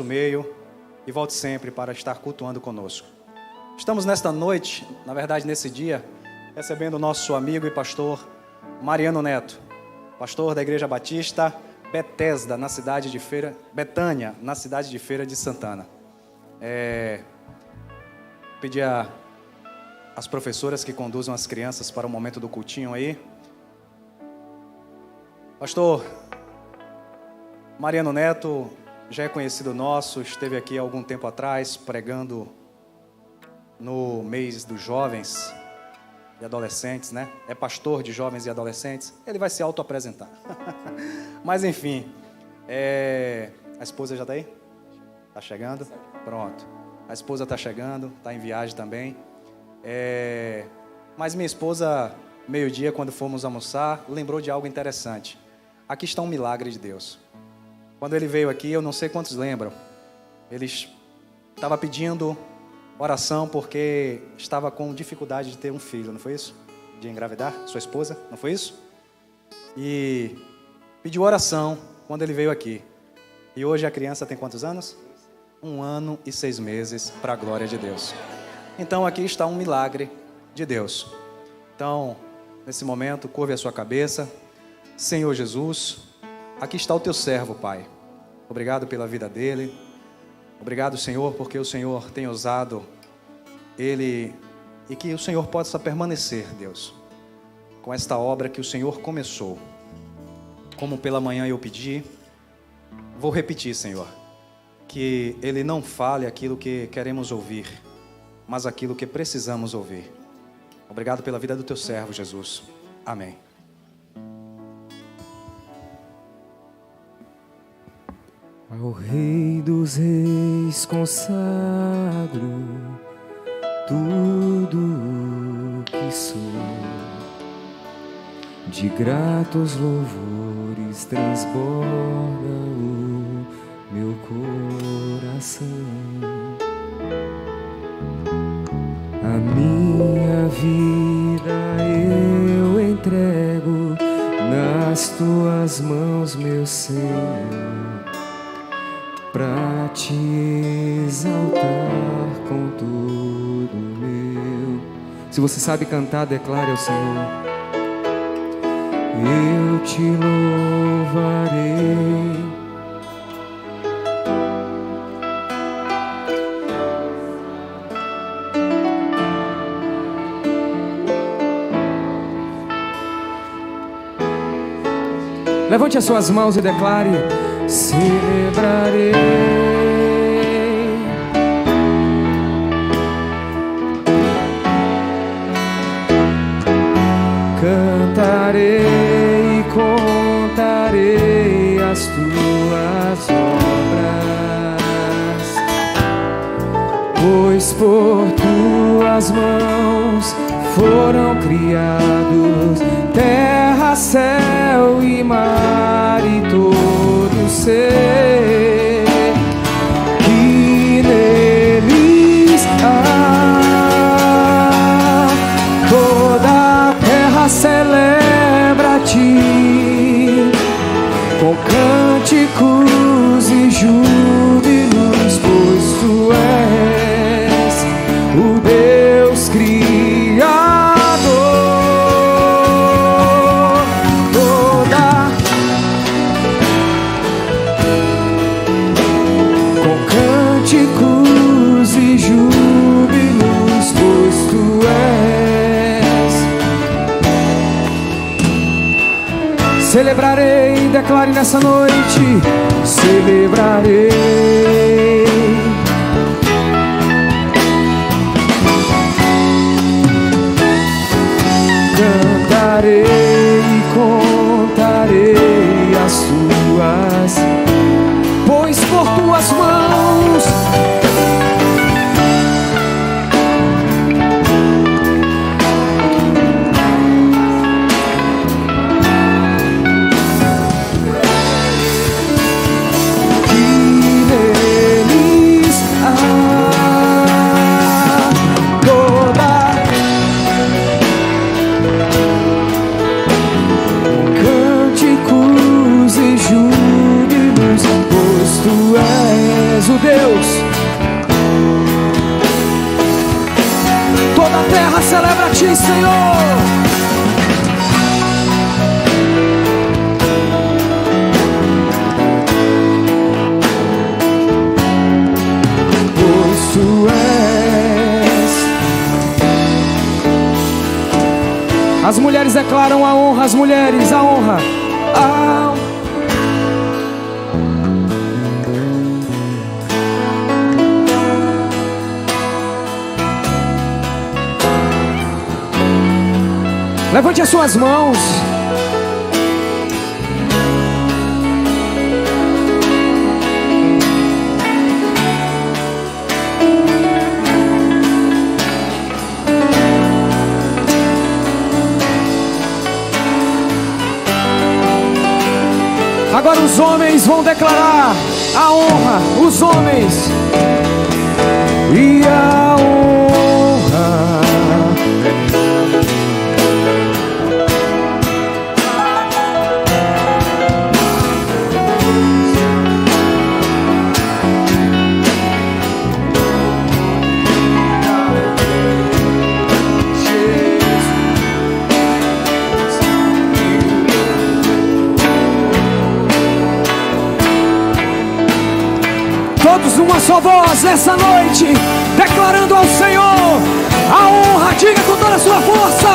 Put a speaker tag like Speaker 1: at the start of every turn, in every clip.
Speaker 1: meio e volte sempre para estar cultuando conosco. Estamos nesta noite, na verdade nesse dia, recebendo o nosso amigo e pastor Mariano Neto, pastor da Igreja Batista Betesda, na cidade de Feira, Betânia, na cidade de Feira de Santana. Pedir às professoras que conduzam as crianças para o momento do cultinho aí. Pastor Mariano Neto já é conhecido nosso, esteve aqui há algum tempo atrás pregando no mês dos jovens e adolescentes, né? É pastor de jovens e adolescentes. Ele vai se auto-apresentar. Mas enfim, a esposa já está aí? Está chegando? Pronto. A esposa está chegando, está em viagem também. Mas minha esposa, meio-dia, quando fomos almoçar, lembrou de algo interessante. Aqui está um milagre de Deus. Quando ele veio aqui, eu não sei quantos lembram, ele estava pedindo oração porque estava com dificuldade de ter um filho, não foi isso? De engravidar sua esposa, não foi isso? E pediu oração quando ele veio aqui. E hoje a criança tem quantos anos? 1 ano e 6 meses, para a glória de Deus. Então aqui está um milagre de Deus. Então, nesse momento, curve a sua cabeça. Senhor Jesus, aqui está o teu servo, Pai. Obrigado pela vida dele. Obrigado, Senhor, porque o Senhor tem usado ele e que o Senhor possa permanecer, Deus, com esta obra que o Senhor começou. Como pela manhã eu pedi, vou repetir, Senhor, que ele não fale aquilo que queremos ouvir, mas aquilo que precisamos ouvir. Obrigado pela vida do teu servo, Jesus. Amém.
Speaker 2: Ao Rei dos Reis consagro tudo o que sou, de gratos louvores transborda o meu coração. A minha vida eu entrego nas tuas mãos, meu Senhor, pra te exaltar com tudo meu. Se você sabe cantar, declare ao Senhor: eu te louvarei. Levante as suas mãos e declare: celebrarei, cantarei e contarei as tuas obras, pois por tuas mãos foram criados terra, céu e mar e todo ser que neles há. Toda a terra celebra a ti com cânticos e júbilos, pois tu és o Deus Criador. Celebrarei, declare nessa noite: celebrarei, cantarei e contarei as tuas, pois por tuas mãos Deus. Toda a terra celebra a Ti, Senhor. Pois Tu és. As mulheres declaram a honra, as mulheres, a honra. Levante as suas mãos. Agora os homens vão declarar a honra, os homens. E a honra. Todos uma só voz nessa noite, declarando ao Senhor a honra. Diga com toda a sua força.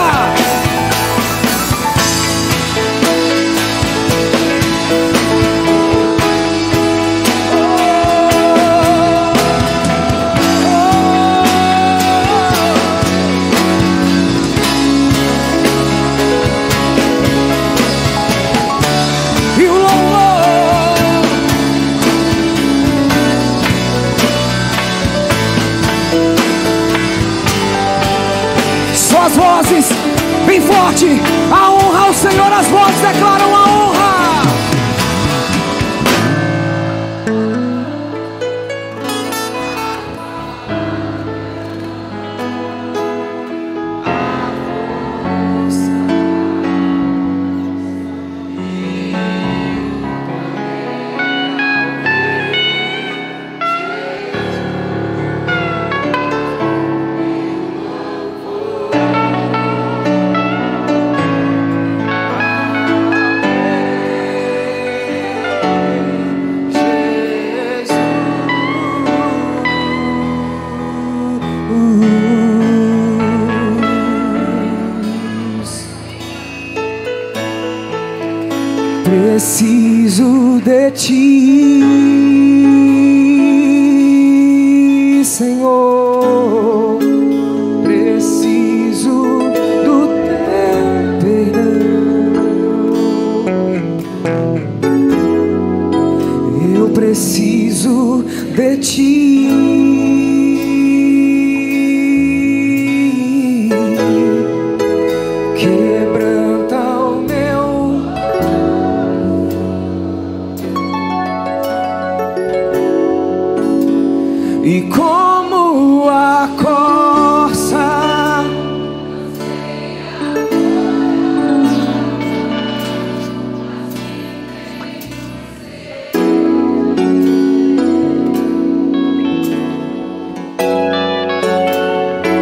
Speaker 2: As vozes, bem forte, a honra ao Senhor, as vozes declaram a honra. Preciso de Ti, Senhor. Preciso do Teu perdão. Eu preciso de Ti. E como a corça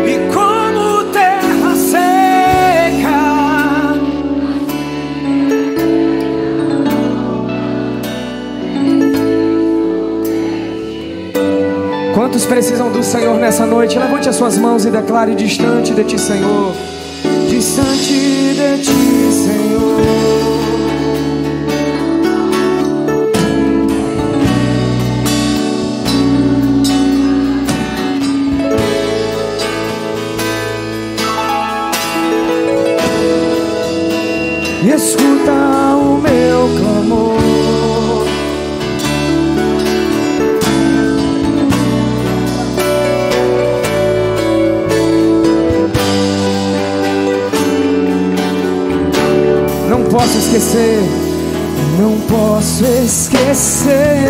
Speaker 2: e como terra seca, quantos precisam do Senhor nessa noite? Levante as suas mãos e declare: distante de Ti, Senhor. Distante de Ti, Senhor. E escuta o meu clamor. Não posso esquecer, não posso esquecer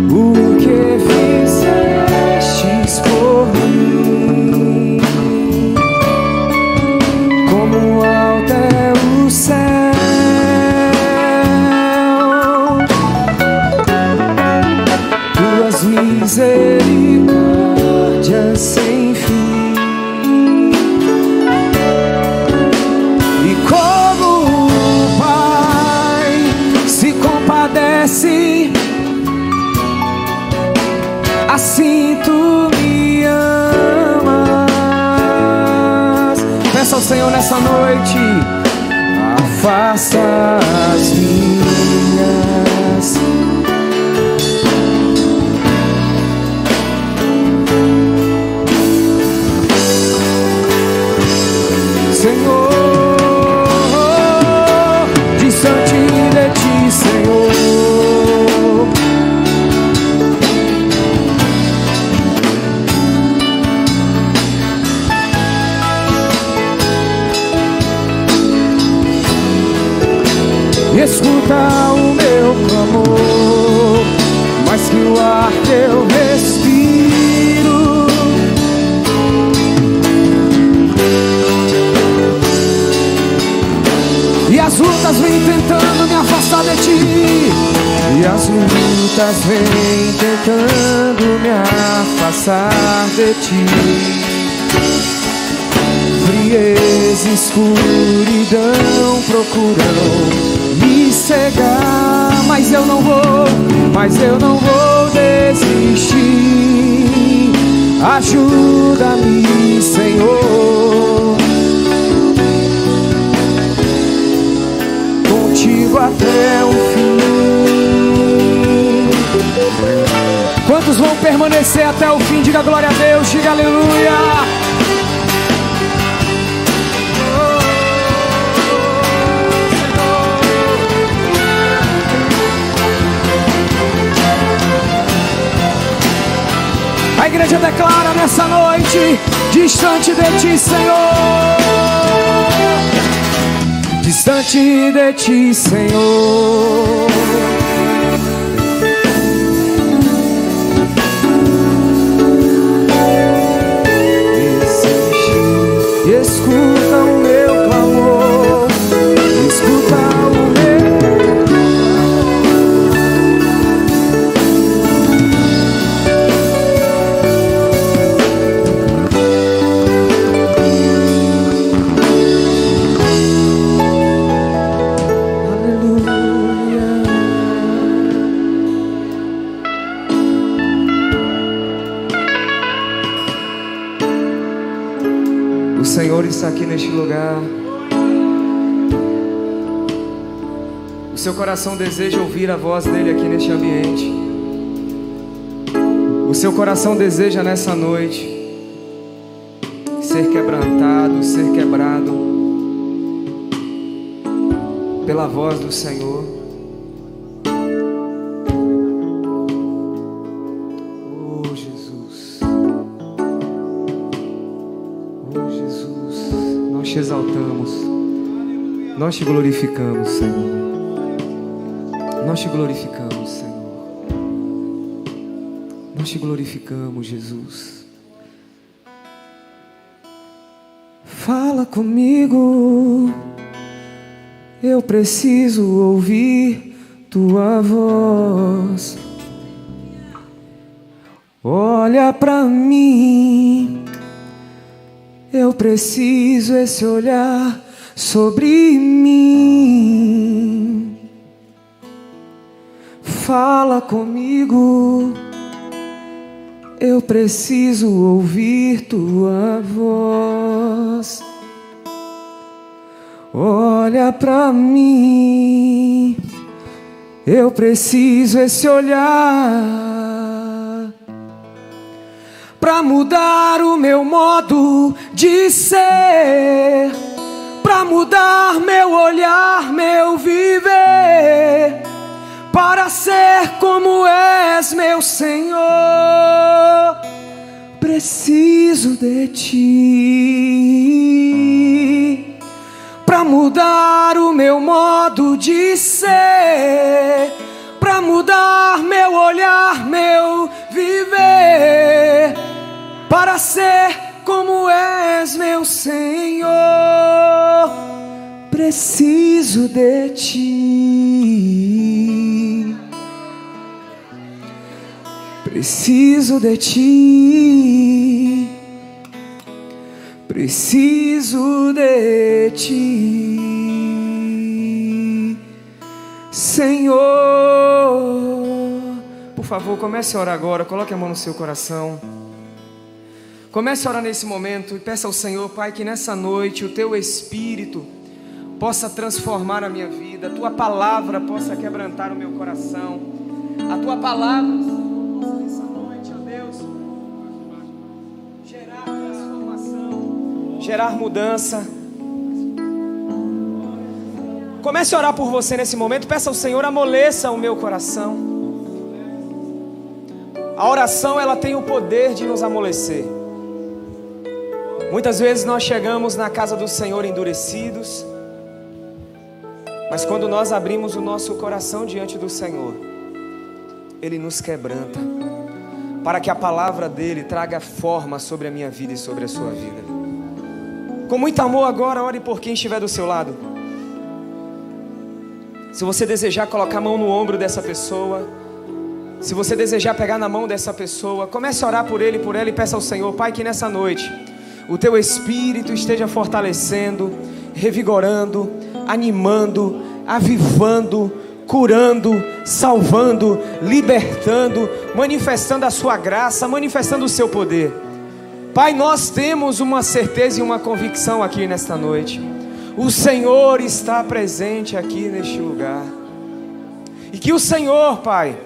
Speaker 2: o que fizestes por mim. Como alto é o céu misericórdia sem fim. E como o Pai se compadece, assim tu me amas. Peça ao Senhor nessa noite: afasta as minhas. Senhor, distante de ti, Senhor. Escuta o meu clamor, mais que o ar que eu respiro. E as lutas vêm tentando me afastar de ti. E as lutas vêm tentando me afastar de ti. Frieza e escuridão procuram me cegar, mas eu não vou desistir. Ajuda-me, Senhor, contigo até o fim. Quantos vão permanecer até o fim? Diga glória a Deus, diga aleluia. A igreja declara nessa noite: distante de ti, Senhor. Distante de ti, Senhor. Escuta o meu clamor, escuta o O Senhor está aqui neste lugar. O seu coração deseja ouvir a voz dele aqui neste ambiente. O seu coração deseja nessa noite ser quebrantado, ser quebrado pela voz do Senhor. Nós te exaltamos, nós te glorificamos, Senhor. Nós te glorificamos, Senhor. Nós te glorificamos, Jesus. Fala comigo, eu preciso ouvir tua voz. Olha pra mim, eu preciso esse olhar sobre mim. Fala comigo, eu preciso ouvir tua voz. Olha pra mim, eu preciso esse olhar pra mudar o meu modo de ser, pra mudar meu olhar, meu viver, para ser como és, meu Senhor. Preciso de ti pra mudar o meu modo de ser, pra mudar meu olhar, meu viver, para ser como és, meu Senhor. Preciso de ti. Preciso de ti, preciso de ti, Senhor. Por favor, comece a orar agora, coloque a mão no seu coração. Comece a orar nesse momento e peça ao Senhor, Pai, que nessa noite o Teu Espírito possa transformar a minha vida, a Tua palavra possa quebrantar o meu coração, a Tua palavra, Senhor, nessa noite, ó Deus, gerar transformação, gerar mudança. Comece a orar por você nesse momento, peça ao Senhor, amoleça o meu coração. A oração, ela tem o poder de nos amolecer. Muitas vezes nós chegamos na casa do Senhor endurecidos, mas quando nós abrimos o nosso coração diante do Senhor, Ele nos quebranta, para que a palavra dEle traga forma sobre a minha vida e sobre a sua vida. Com muito amor agora, ore por quem estiver do seu lado. Se você desejar colocar a mão no ombro dessa pessoa, se você desejar pegar na mão dessa pessoa, comece a orar por ele, por ela, e peça ao Senhor, Pai, que nessa noite o Teu Espírito esteja fortalecendo, revigorando, animando, avivando, curando, salvando, libertando, manifestando a Sua graça, manifestando o Seu poder. Pai, nós temos uma certeza e uma convicção aqui nesta noite. O Senhor está presente aqui neste lugar. E que o Senhor, Pai,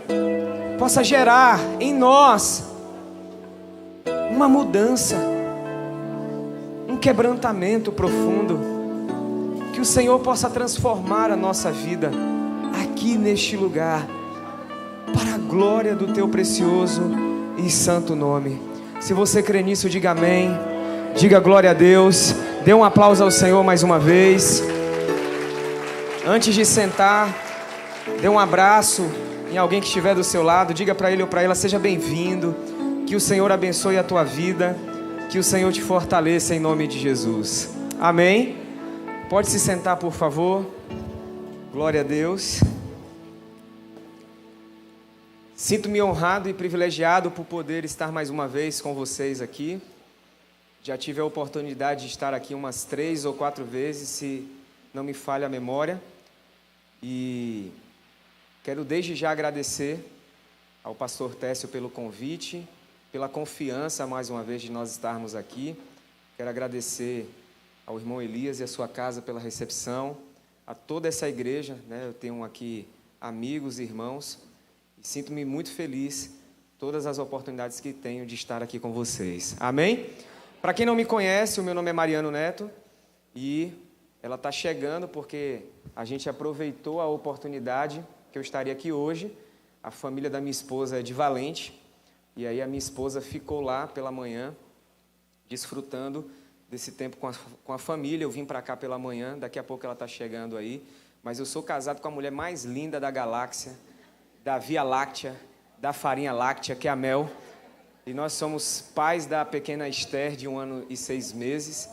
Speaker 2: possa gerar em nós uma mudança, um quebrantamento profundo, que o Senhor possa transformar a nossa vida aqui neste lugar, para a glória do Teu precioso e santo nome. Se você crê nisso, diga amém, diga glória a Deus, dê um aplauso ao Senhor mais uma vez. Antes de sentar, dê um abraço em alguém que estiver do seu lado, diga para ele ou para ela, seja bem-vindo, que o Senhor abençoe a tua vida, que o Senhor te fortaleça em nome de Jesus. Amém? Pode se sentar, por favor. Glória a Deus. Sinto-me honrado e privilegiado por poder estar mais uma vez com vocês aqui. Já tive a oportunidade de estar aqui umas 3 ou 4 vezes, se não me falha a memória. E quero desde já agradecer ao pastor Técio pelo convite, pela confiança mais uma vez de nós estarmos aqui. Quero agradecer ao irmão Elias e a sua casa pela recepção, a toda essa igreja, né? Eu tenho aqui amigos e irmãos e sinto-me muito feliz todas as oportunidades que tenho de estar aqui com vocês. Amém? Para quem não me conhece, o meu nome é Mariano Neto e ela está chegando porque a gente aproveitou a oportunidade que eu estaria aqui hoje. A família da minha esposa é de Valente e aí a minha esposa ficou lá pela manhã desfrutando desse tempo com a família. Eu vim para cá pela manhã, daqui a pouco ela está chegando aí, mas eu sou casado com a mulher mais linda da galáxia, da Via Láctea, da farinha láctea, que é a Mel, e nós somos pais da pequena Esther, de 1 ano e 6 meses,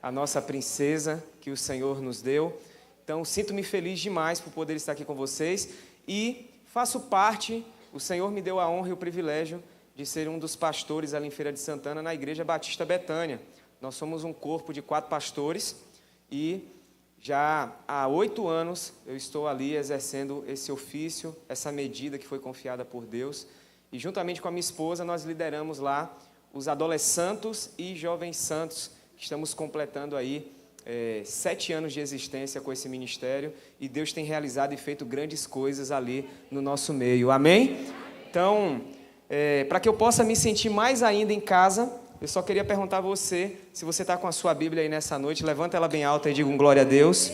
Speaker 2: a nossa princesa que o Senhor nos deu. Então, sinto-me feliz demais por poder estar aqui com vocês e faço parte, o Senhor me deu a honra e o privilégio de ser um dos pastores ali em Feira de Santana, na Igreja Batista Betânia. Nós somos um corpo de 4 pastores e já há 8 anos eu estou ali exercendo esse ofício, essa medida que foi confiada por Deus. E juntamente com a minha esposa nós lideramos lá os adolescentes e jovens santos, que estamos completando aí 7 anos de existência com esse ministério. E Deus tem realizado e feito grandes coisas ali no nosso meio. Amém? Então, para que eu possa me sentir mais ainda em casa, eu só queria perguntar a você, se você está com a sua Bíblia aí nessa noite, levanta ela bem alta e diga um glória a Deus.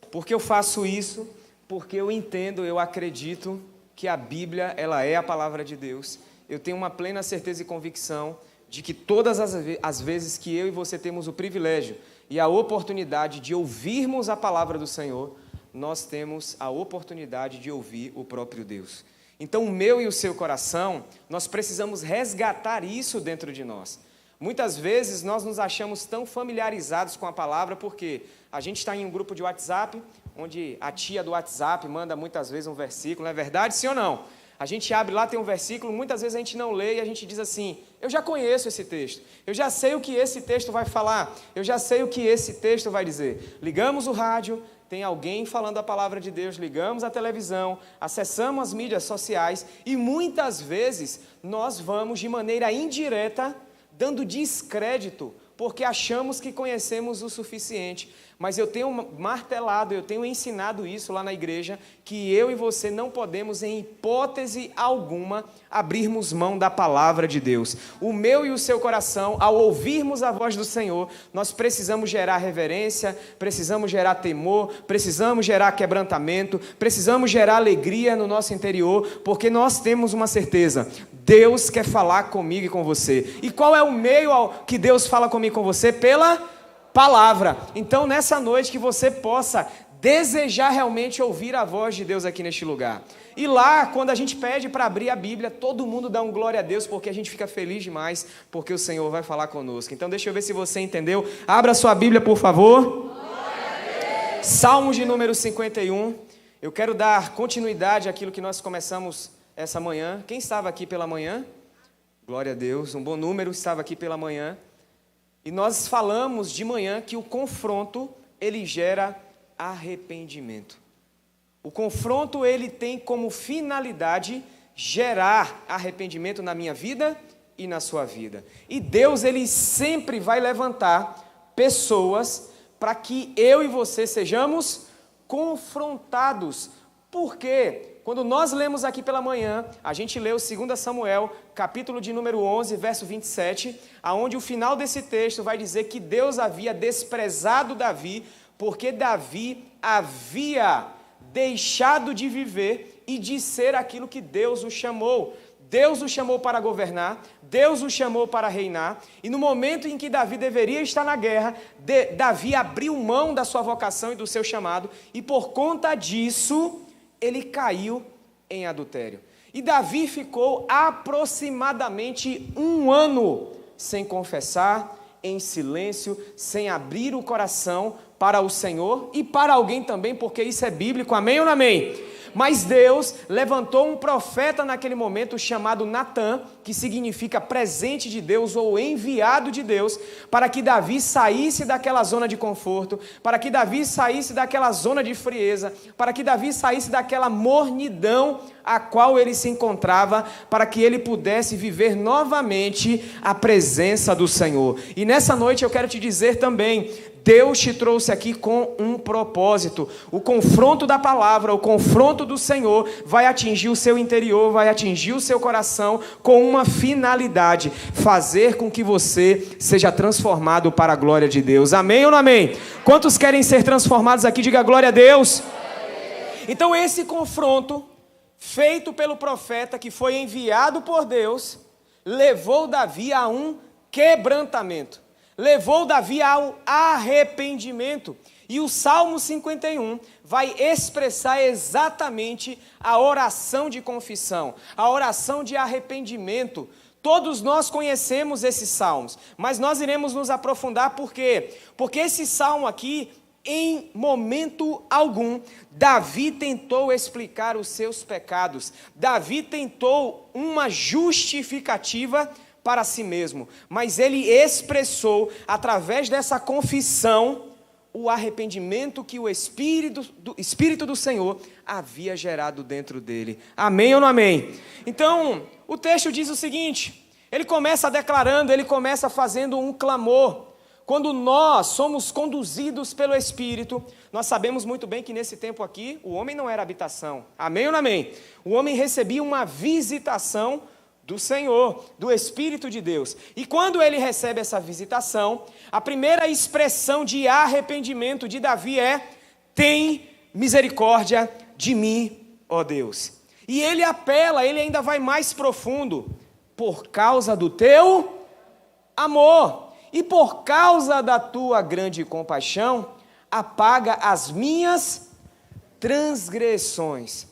Speaker 2: Por que eu faço isso? Porque eu entendo, eu acredito que a Bíblia, ela é a palavra de Deus. Eu tenho uma plena certeza e convicção de que todas as vezes que eu e você temos o privilégio e a oportunidade de ouvirmos a palavra do Senhor, nós temos a oportunidade de ouvir o próprio Deus. Então, o meu e o seu coração, nós precisamos resgatar isso dentro de nós. Muitas vezes nós nos achamos tão familiarizados com a palavra porque a gente está em um grupo de WhatsApp, onde a tia do WhatsApp manda muitas vezes um versículo, não é verdade? Sim ou não? A gente abre lá, tem um versículo, muitas vezes a gente não lê e a gente diz assim, eu já conheço esse texto, eu já sei o que esse texto vai falar, eu já sei o que esse texto vai dizer. Ligamos o rádio, tem alguém falando a palavra de Deus, ligamos a televisão, acessamos as mídias sociais e muitas vezes nós vamos de maneira indireta dando descrédito porque achamos que conhecemos o suficiente. Mas eu tenho martelado, eu tenho ensinado isso lá na igreja, que eu e você não podemos, em hipótese alguma, abrirmos mão da palavra de Deus. O meu e o seu coração, ao ouvirmos a voz do Senhor, nós precisamos gerar reverência, precisamos gerar temor, precisamos gerar quebrantamento, precisamos gerar alegria no nosso interior, porque nós temos uma certeza: Deus quer falar comigo e com você. E qual é o meio que Deus fala comigo e com você? Pela palavra. Então, nessa noite, que você possa desejar realmente ouvir a voz de Deus aqui neste lugar. E lá, quando a gente pede para abrir a Bíblia, todo mundo dá um glória a Deus, porque a gente fica feliz demais, porque o Senhor vai falar conosco. Então, deixa eu ver se você entendeu. Abra sua Bíblia, por favor. Salmos de número 51. Eu quero dar continuidade àquilo que nós começamos essa manhã. Quem estava aqui pela manhã? Glória a Deus, um bom número estava aqui pela manhã. E nós falamos de manhã que o confronto, ele gera arrependimento. O confronto, ele tem como finalidade gerar arrependimento na minha vida e na sua vida. E Deus, ele sempre vai levantar pessoas para que eu e você sejamos confrontados. Por quê? Quando nós lemos aqui pela manhã, a gente leu 2 Samuel, capítulo de número 11, verso 27, aonde o final desse texto vai dizer que Deus havia desprezado Davi, porque Davi havia deixado de viver e de ser aquilo que Deus o chamou. Deus o chamou para governar, Deus o chamou para reinar, e no momento em que Davi deveria estar na guerra, Davi abriu mão da sua vocação e do seu chamado, e por conta disso, ele caiu em adultério. E Davi ficou aproximadamente 1 ano sem confessar, em silêncio, sem abrir o coração para o Senhor e para alguém também, porque isso é bíblico, amém ou não amém? Mas Deus levantou um profeta naquele momento chamado Natã, que significa presente de Deus ou enviado de Deus, para que Davi saísse daquela zona de conforto, para que Davi saísse daquela zona de frieza, para que Davi saísse daquela mornidão a qual ele se encontrava, para que ele pudesse viver novamente a presença do Senhor. E nessa noite eu quero te dizer também, Deus te trouxe aqui com um propósito. O confronto da palavra, o confronto do Senhor vai atingir o seu interior, vai atingir o seu coração com uma finalidade: fazer com que você seja transformado para a glória de Deus. Amém ou não amém? Quantos querem ser transformados aqui? Diga glória a Deus. Então esse confronto, feito pelo profeta que foi enviado por Deus, levou Davi a um quebrantamento. Levou Davi ao arrependimento. E o Salmo 51 vai expressar exatamente a oração de confissão, a oração de arrependimento. Todos nós conhecemos esses salmos, mas nós iremos nos aprofundar. Por quê? Porque esse salmo aqui, em momento algum, Davi tentou explicar os seus pecados. Davi tentou uma justificativa para si mesmo, mas ele expressou, através dessa confissão, o arrependimento que o Espírito do Senhor havia gerado dentro dele. Amém ou não amém? Então, o texto diz o seguinte, ele começa declarando, ele começa fazendo um clamor. Quando nós somos conduzidos pelo Espírito, nós sabemos muito bem que nesse tempo aqui, o homem não era habitação. Amém ou não amém? O homem recebia uma visitação do Senhor, do Espírito de Deus. E quando ele recebe essa visitação, a primeira expressão de arrependimento de Davi é: tem misericórdia de mim, ó Deus. E ele apela, ele ainda vai mais profundo: por causa do teu amor e por causa da tua grande compaixão, apaga as minhas transgressões.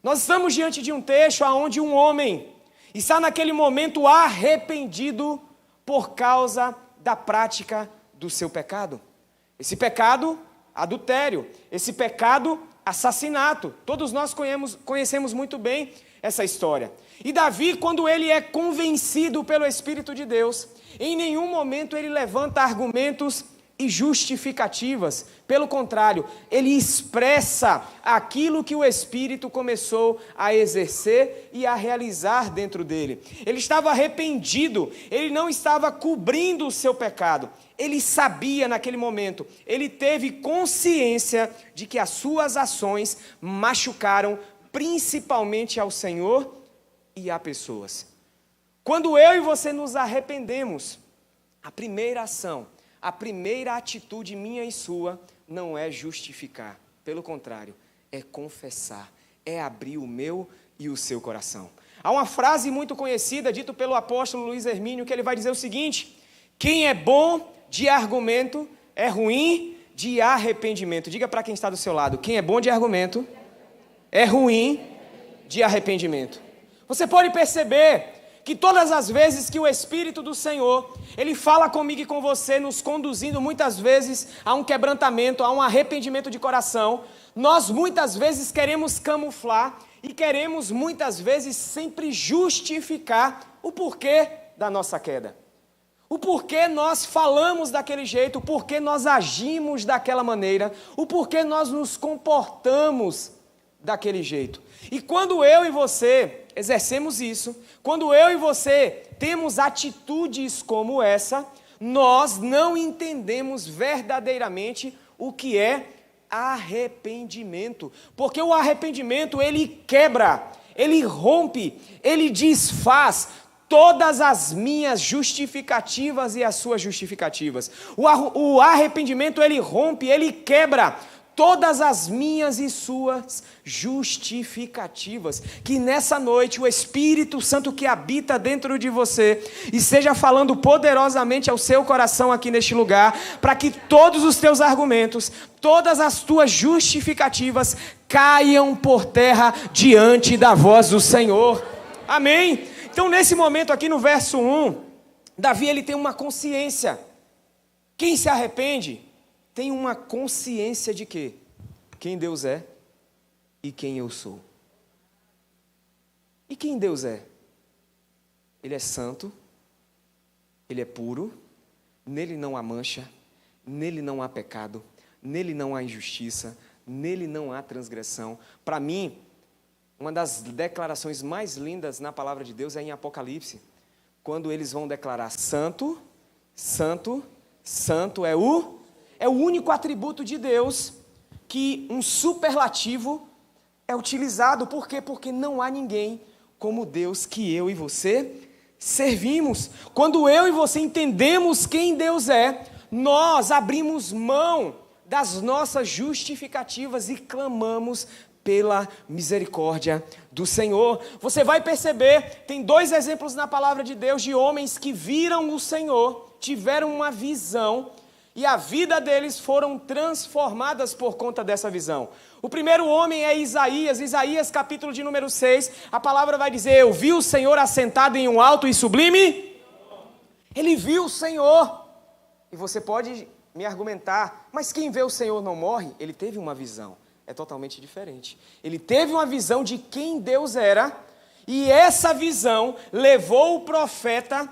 Speaker 2: Nós estamos diante de um texto onde um homem está naquele momento arrependido por causa da prática do seu pecado. Esse pecado, adultério. Esse pecado, assassinato. Todos nós conhecemos muito bem essa história. E Davi, quando ele é convencido pelo Espírito de Deus, em nenhum momento ele levanta argumentos e justificativas. Pelo contrário, ele expressa aquilo que o Espírito começou a exercer e a realizar dentro dele. Ele estava arrependido, ele não estava cobrindo o seu pecado. Ele sabia naquele momento, ele teve consciência de que as suas ações machucaram principalmente ao Senhor e a pessoas. Quando eu e você nos arrependemos, a primeira ação, a primeira atitude minha e sua não é justificar. Pelo contrário, é confessar, é abrir o meu e o seu coração. Há uma frase muito conhecida, dita pelo apóstolo Luiz Hermínio, que ele vai dizer o seguinte: quem é bom de argumento é ruim de arrependimento. Diga para quem está do seu lado, quem é bom de argumento é ruim de arrependimento. Você pode perceber que todas as vezes que o Espírito do Senhor, ele fala comigo e com você, nos conduzindo muitas vezes a um quebrantamento, a um arrependimento de coração, nós muitas vezes queremos camuflar e queremos muitas vezes sempre justificar o porquê da nossa queda. O porquê nós falamos daquele jeito, o porquê nós agimos daquela maneira, o porquê nós nos comportamos daquele jeito. E quando eu e você exercemos isso, quando eu e você temos atitudes como essa, nós não entendemos verdadeiramente o que é arrependimento. Porque o arrependimento, ele quebra, ele rompe, ele desfaz todas as minhas justificativas e as suas justificativas. O arrependimento, ele rompe, ele quebra todas as minhas e suas justificativas. Que nessa noite o Espírito Santo que habita dentro de você esteja falando poderosamente ao seu coração aqui neste lugar, para que todos os teus argumentos, todas as tuas justificativas caiam por terra diante da voz do Senhor. Amém? Então nesse momento aqui no verso 1, Davi ele tem uma consciência. Quem se arrepende tem uma consciência de quê? Quem Deus é e quem eu sou. E quem Deus é? Ele é santo, ele é puro, nele não há mancha, nele não há pecado, nele não há injustiça, nele não há transgressão. Para mim, uma das declarações mais lindas na palavra de Deus é em Apocalipse, quando eles vão declarar santo, santo, santo é o único atributo de Deus que um superlativo é utilizado. Por quê? Porque não há ninguém como Deus que eu e você servimos. Quando eu e você entendemos quem Deus é, nós abrimos mão das nossas justificativas e clamamos pela misericórdia do Senhor. Você vai perceber, tem 2 exemplos na palavra de Deus de homens que viram o Senhor, tiveram uma visão, e a vida deles foram transformadas por conta dessa visão. O primeiro homem é Isaías capítulo de número 6, a palavra vai dizer: eu vi o Senhor assentado em um alto e sublime. Ele viu o Senhor. E você pode me argumentar, mas quem vê o Senhor não morre? Ele teve uma visão, é totalmente diferente. Ele teve uma visão de quem Deus era, e essa visão levou o profeta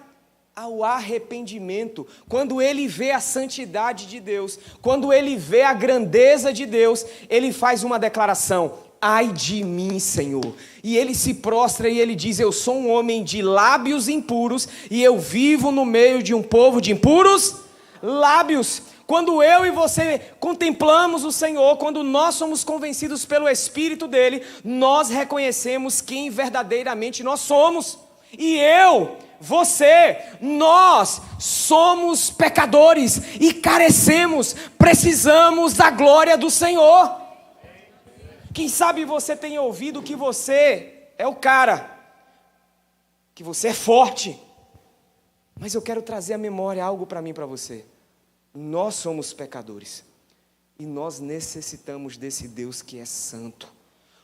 Speaker 2: ao arrependimento. Quando ele vê a santidade de Deus, quando ele vê a grandeza de Deus, ele faz uma declaração: ai de mim, Senhor. E ele se prostra e ele diz: eu sou um homem de lábios impuros e eu vivo no meio de um povo de impuros lábios. Quando eu e você contemplamos o Senhor, quando nós somos convencidos pelo Espírito dele, nós reconhecemos quem verdadeiramente nós somos. E você, nós somos pecadores e carecemos, precisamos da glória do Senhor. Quem sabe você tem ouvido que você é o cara, que você é forte, mas eu quero trazer à memória algo para mim e para você. Nós somos pecadores e nós necessitamos desse Deus que é santo.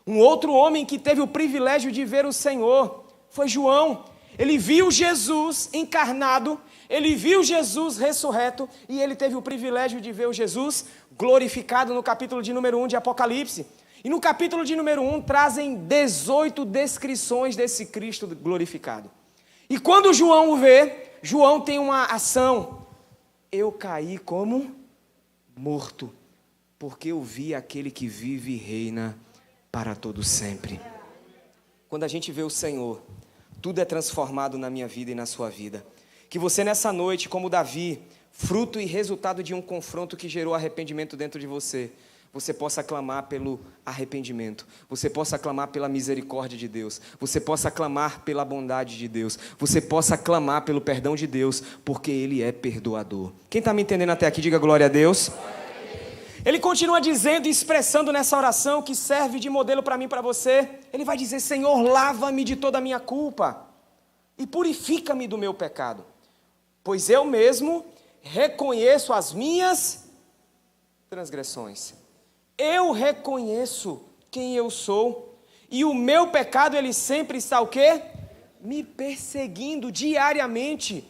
Speaker 2: Um outro homem que teve o privilégio de ver o Senhor foi João. Ele viu Jesus encarnado, ele viu Jesus ressurreto e ele teve o privilégio de ver o Jesus glorificado no capítulo de número 1 de Apocalipse. E no capítulo de número 1 trazem 18 descrições desse Cristo glorificado. E quando João o vê, João tem uma ação. Eu caí como morto, porque eu vi aquele que vive e reina para todo sempre. Quando a gente vê o Senhor, tudo é transformado na minha vida e na sua vida. Que você nessa noite, como Davi, fruto e resultado de um confronto que gerou arrependimento dentro de você, você possa clamar pelo arrependimento, você possa clamar pela misericórdia de Deus, você possa clamar pela bondade de Deus, você possa clamar pelo perdão de Deus, porque Ele é perdoador. Quem está me entendendo até aqui, diga glória a Deus. Ele continua dizendo e expressando nessa oração, que serve de modelo para mim e para você. Ele vai dizer: Senhor, lava-me de toda a minha culpa e purifica-me do meu pecado, pois eu mesmo reconheço as minhas transgressões. Eu reconheço quem eu sou, e o meu pecado, ele sempre está o quê? Me perseguindo diariamente.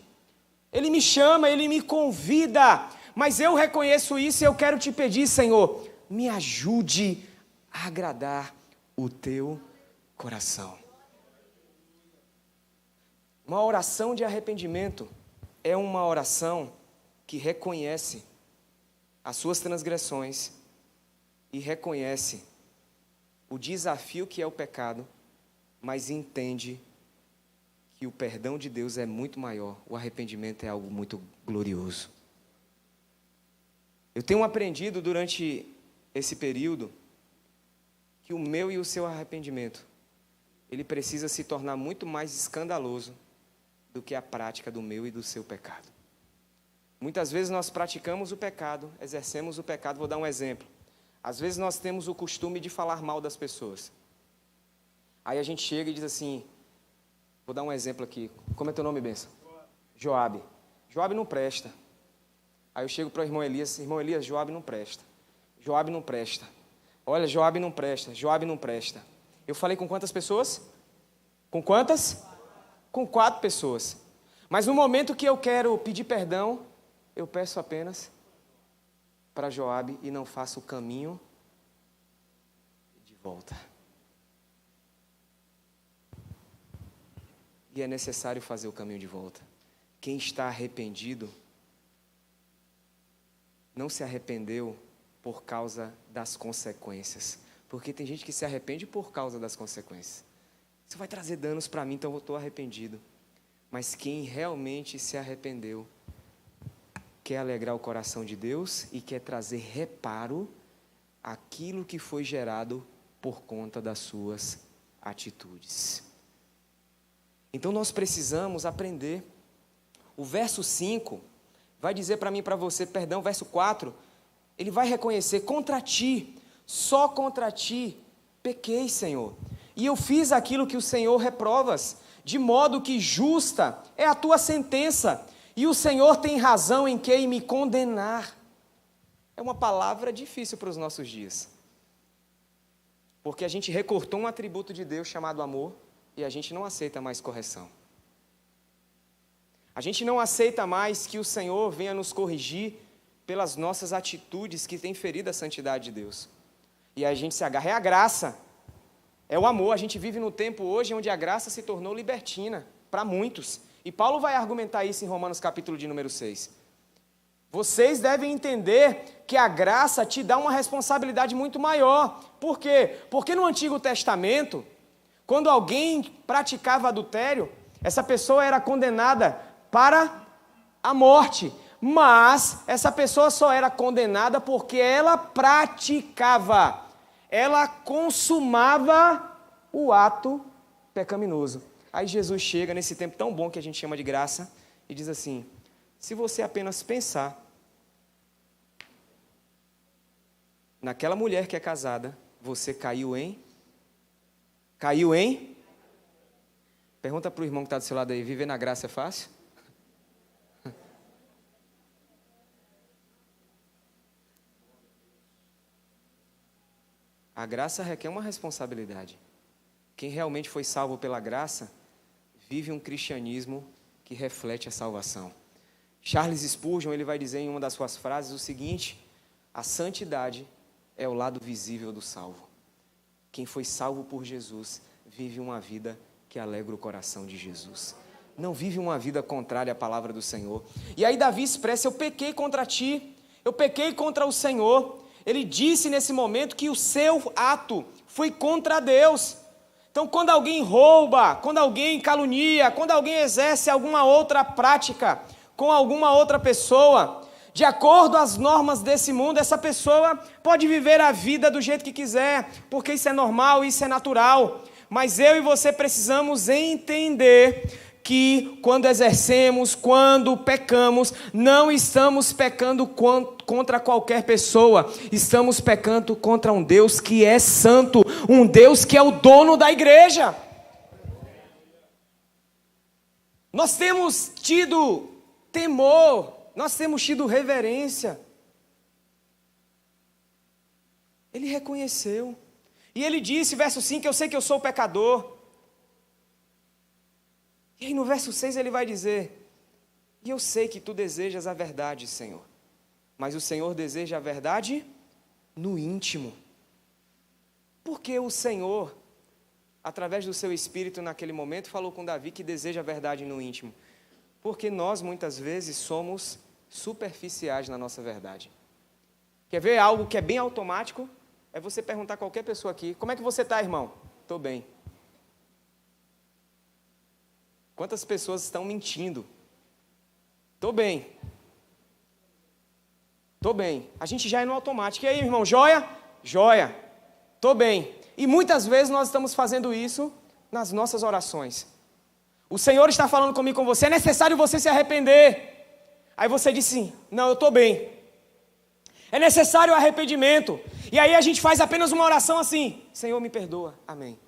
Speaker 2: Ele me chama, ele me convida, mas eu reconheço isso e eu quero te pedir, Senhor, me ajude a agradar o teu coração. Uma oração de arrependimento é uma oração que reconhece as suas transgressões e reconhece o desafio que é o pecado, mas entende que o perdão de Deus é muito maior, o arrependimento é algo muito glorioso. Eu tenho aprendido durante esse período que o meu e o seu arrependimento, ele precisa se tornar muito mais escandaloso do que a prática do meu e do seu pecado. Muitas vezes nós praticamos o pecado, exercemos o pecado. Vou dar um exemplo. Às vezes nós temos o costume de falar mal das pessoas. Aí a gente chega e diz assim, vou dar um exemplo aqui. Como é teu nome, benção? Joabe. Joabe não presta. Aí eu chego para o irmão Elias, Joabe não presta. Joabe não presta. Olha, Joabe não presta, Joabe não presta. Eu falei com quantas pessoas? Com quantas? Com 4 pessoas. Mas no momento que eu quero pedir perdão, eu peço apenas para Joabe e não faço o caminho de volta. E é necessário fazer o caminho de volta. Quem está arrependido não se arrependeu por causa das consequências. Porque tem gente que se arrepende por causa das consequências. Isso vai trazer danos para mim, então eu estou arrependido. Mas quem realmente se arrependeu quer alegrar o coração de Deus e quer trazer reparo àquilo que foi gerado por conta das suas atitudes. Então nós precisamos aprender. O verso 5 vai dizer para mim e para você, verso 4, ele vai reconhecer: contra ti, só contra ti, pequei, Senhor. E eu fiz aquilo que o Senhor reprovas, de modo que justa é a tua sentença, e o Senhor tem razão em que me condenar. É uma palavra difícil para os nossos dias, porque a gente recortou um atributo de Deus chamado amor, e a gente não aceita mais correção. A gente não aceita mais que o Senhor venha nos corrigir pelas nossas atitudes que têm ferido a santidade de Deus. E a gente se agarra, é a graça, é o amor. A gente vive no tempo hoje onde a graça se tornou libertina para muitos. E Paulo vai argumentar isso em Romanos capítulo de número 6. Vocês devem entender que a graça te dá uma responsabilidade muito maior. Por quê? Porque no Antigo Testamento, quando alguém praticava adultério, essa pessoa era condenada para a morte. Mas essa pessoa só era condenada porque ela praticava, ela consumava o ato pecaminoso. Aí Jesus chega nesse tempo tão bom que a gente chama de graça e diz assim: se você apenas pensar naquela mulher que é casada, você caiu em? Pergunta para o irmão que está do seu lado aí, viver na graça é fácil? A graça requer uma responsabilidade. Quem realmente foi salvo pela graça, vive um cristianismo que reflete a salvação. Charles Spurgeon, ele vai dizer em uma das suas frases o seguinte: a santidade é o lado visível do salvo. Quem foi salvo por Jesus vive uma vida que alegra o coração de Jesus. Não vive uma vida contrária à palavra do Senhor. E aí Davi expressa: eu pequei contra ti, eu pequei contra o Senhor. Ele disse nesse momento que o seu ato foi contra Deus. Então, quando alguém rouba, quando alguém calunia, quando alguém exerce alguma outra prática com alguma outra pessoa, de acordo às normas desse mundo, essa pessoa pode viver a vida do jeito que quiser, porque isso é normal, isso é natural. Mas eu e você precisamos entender que quando exercemos, quando pecamos, não estamos pecando contra qualquer pessoa, estamos pecando contra um Deus que é santo, um Deus que é o dono da igreja. Nós temos tido temor, nós temos tido reverência. Ele reconheceu, e ele disse, verso 5, eu sei que eu sou pecador. E aí no verso 6 ele vai dizer, e eu sei que tu desejas a verdade, Senhor, mas o Senhor deseja a verdade no íntimo. Porque o Senhor, através do seu Espírito naquele momento, falou com Davi que deseja a verdade no íntimo? Porque nós muitas vezes somos superficiais na nossa verdade. Quer ver algo que é bem automático? É você perguntar a qualquer pessoa aqui, como é que você está, irmão? Estou bem. Quantas pessoas estão mentindo? Estou bem. Estou bem. A gente já é no automático. E aí, irmão, joia? Joia. Estou bem. E muitas vezes nós estamos fazendo isso nas nossas orações. O Senhor está falando comigo, com você, é necessário você se arrepender. Aí você diz sim, não, eu estou bem. É necessário arrependimento. E aí a gente faz apenas uma oração assim, Senhor, me perdoa, amém.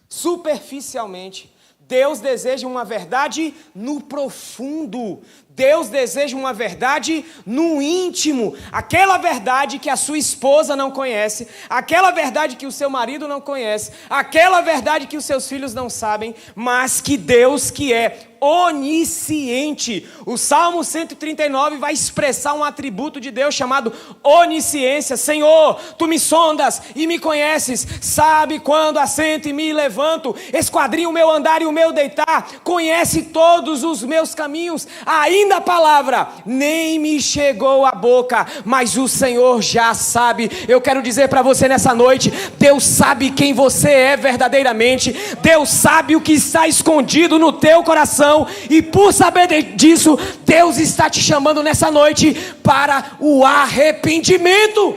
Speaker 2: Superficialmente. Deus deseja uma verdade no profundo. Deus deseja uma verdade no íntimo. Aquela verdade que a sua esposa não conhece, aquela verdade que o seu marido não conhece, aquela verdade que os seus filhos não sabem, mas que Deus, que é onisciente. O Salmo 139 vai expressar um atributo de Deus chamado onisciência. Senhor, tu me sondas e me conheces, sabe quando assento e me levanto, esquadrinha o meu andar e o meu deitar, conhece todos os meus caminhos. Ainda a palavra nem me chegou à boca, mas o Senhor já sabe. Eu quero dizer para você nessa noite, Deus sabe quem você é verdadeiramente, Deus sabe o que está escondido no teu coração, e por saber disso, Deus está te chamando nessa noite para o arrependimento.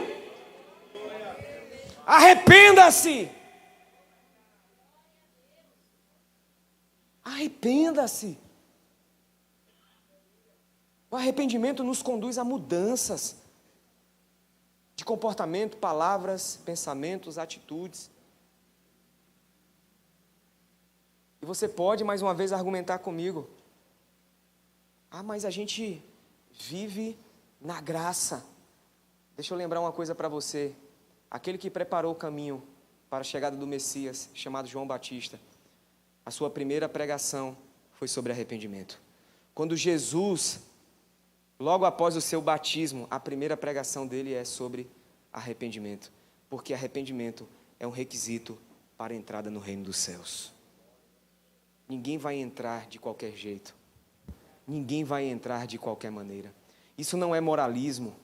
Speaker 2: Arrependa-se. Arrependa-se. O arrependimento nos conduz a mudanças de comportamento, palavras, pensamentos, atitudes. E você pode, mais uma vez, argumentar comigo. Ah, mas a gente vive na graça. Deixa eu lembrar uma coisa para você. Aquele que preparou o caminho para a chegada do Messias, chamado João Batista, a sua primeira pregação foi sobre arrependimento. Quando Jesus, logo após o seu batismo, a primeira pregação dele é sobre arrependimento. Porque arrependimento é um requisito para a entrada no reino dos céus. Ninguém vai entrar de qualquer jeito. Ninguém vai entrar de qualquer maneira. Isso não é moralismo.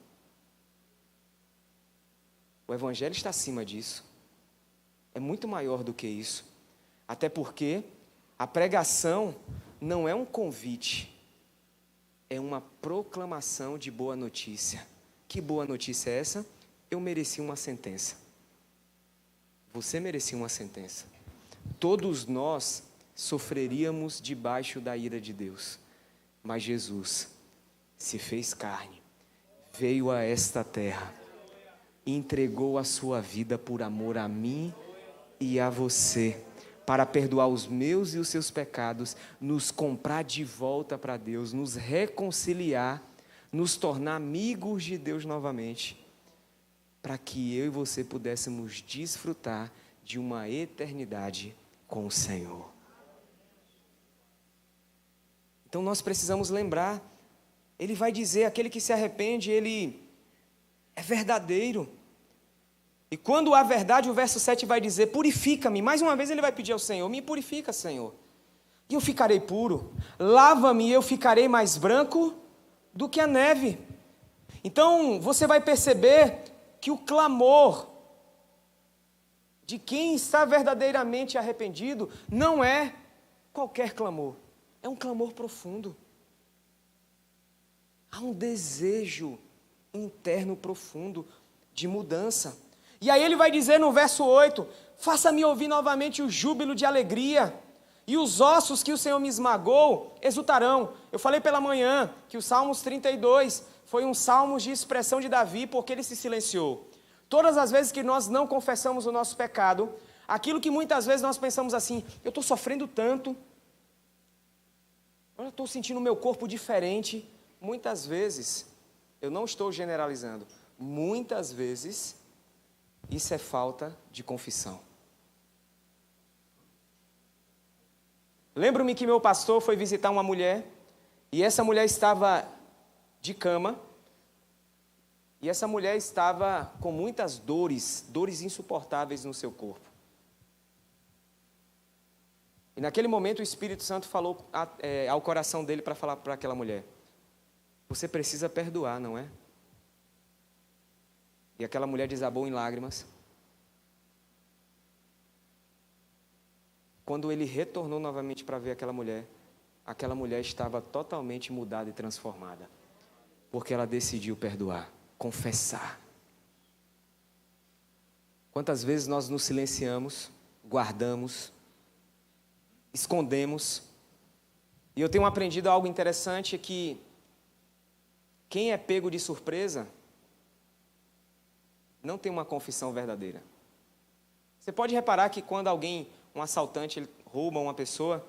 Speaker 2: O Evangelho está acima disso. É muito maior do que isso. Até porque a pregação não é um convite. É uma proclamação de boa notícia. Que boa notícia é essa? Eu mereci uma sentença. Você merecia uma sentença. Todos nós sofreríamos debaixo da ira de Deus. Mas Jesus se fez carne, veio a esta terra, entregou a sua vida por amor a mim e a você, para perdoar os meus e os seus pecados, nos comprar de volta para Deus, nos reconciliar, nos tornar amigos de Deus novamente, para que eu e você pudéssemos desfrutar de uma eternidade com o Senhor. Então nós precisamos lembrar, ele vai dizer, aquele que se arrepende, ele é verdadeiro. E quando a verdade, o verso 7 vai dizer, purifica-me. Mais uma vez ele vai pedir ao Senhor, me purifica, Senhor. E eu ficarei puro. Lava-me e eu ficarei mais branco do que a neve. Então você vai perceber que o clamor de quem está verdadeiramente arrependido não é qualquer clamor. É um clamor profundo. Há um desejo interno profundo de mudança. E aí ele vai dizer no verso 8, faça-me ouvir novamente o júbilo de alegria, e os ossos que o Senhor me esmagou exultarão. Eu falei pela manhã que o Salmos 32 foi um salmo de expressão de Davi, porque ele se silenciou. Todas as vezes que nós não confessamos o nosso pecado, aquilo que muitas vezes nós pensamos assim, eu estou sofrendo tanto, eu estou sentindo o meu corpo diferente. Muitas vezes, eu não estou generalizando, muitas vezes isso é falta de confissão. Lembro-me que meu pastor foi visitar uma mulher, e essa mulher estava de cama, e essa mulher estava com muitas dores insuportáveis no seu corpo. E naquele momento o Espírito Santo falou ao coração dele para falar para aquela mulher, você precisa perdoar, não é? E aquela mulher desabou em lágrimas. Quando ele retornou novamente para ver aquela mulher estava totalmente mudada e transformada. Porque ela decidiu perdoar, confessar. Quantas vezes nós nos silenciamos, guardamos, escondemos. E eu tenho aprendido algo interessante, que quem é pego de surpresa não tem uma confissão verdadeira. Você pode reparar que quando um assaltante, ele rouba uma pessoa,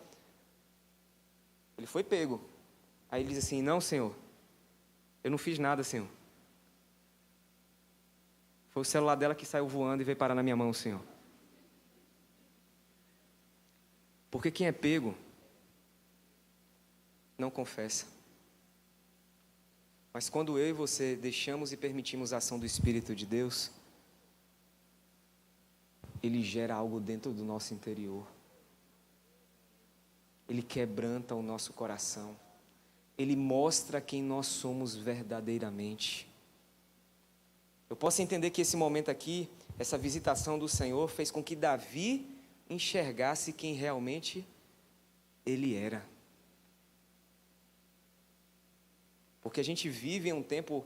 Speaker 2: ele foi pego. Aí ele diz assim, não, Senhor, eu não fiz nada, Senhor. Foi o celular dela que saiu voando e veio parar na minha mão, Senhor. Porque quem é pego não confessa. Mas quando eu e você deixamos e permitimos a ação do Espírito de Deus, Ele gera algo dentro do nosso interior. Ele quebranta o nosso coração. Ele mostra quem nós somos verdadeiramente. Eu posso entender que esse momento aqui, essa visitação do Senhor, fez com que Davi enxergasse quem realmente ele era. Porque a gente vive em um tempo,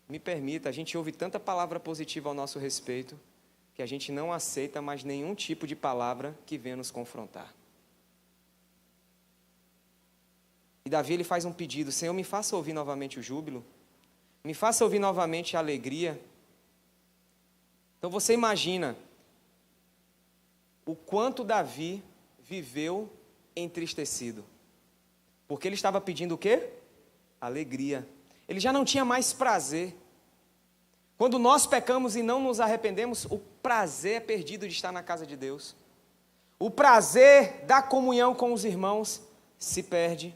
Speaker 2: me permita, a gente ouve tanta palavra positiva ao nosso respeito, que a gente não aceita mais nenhum tipo de palavra que venha nos confrontar. E Davi, ele faz um pedido, Senhor, me faça ouvir novamente o júbilo, me faça ouvir novamente a alegria. Então você imagina o quanto Davi viveu entristecido. Porque ele estava pedindo o quê? Alegria. Ele já não tinha mais prazer. Quando nós pecamos e não nos arrependemos, o prazer é perdido de estar na casa de Deus. O prazer da comunhão com os irmãos se perde.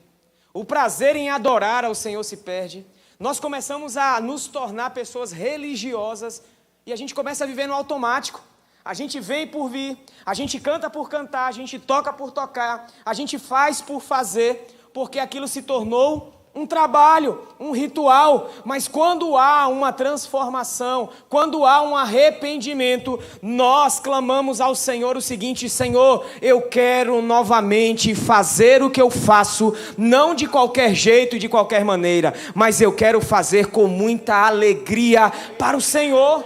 Speaker 2: O prazer em adorar ao Senhor se perde. Nós começamos a nos tornar pessoas religiosas e a gente começa a viver no automático. A gente vem por vir, a gente canta por cantar, a gente toca por tocar, a gente faz por fazer, porque aquilo se tornou um trabalho, um ritual. Mas quando há uma transformação, quando há um arrependimento, nós clamamos ao Senhor o seguinte: Senhor, eu quero novamente fazer o que eu faço, não de qualquer jeito e de qualquer maneira, mas eu quero fazer com muita alegria para o Senhor.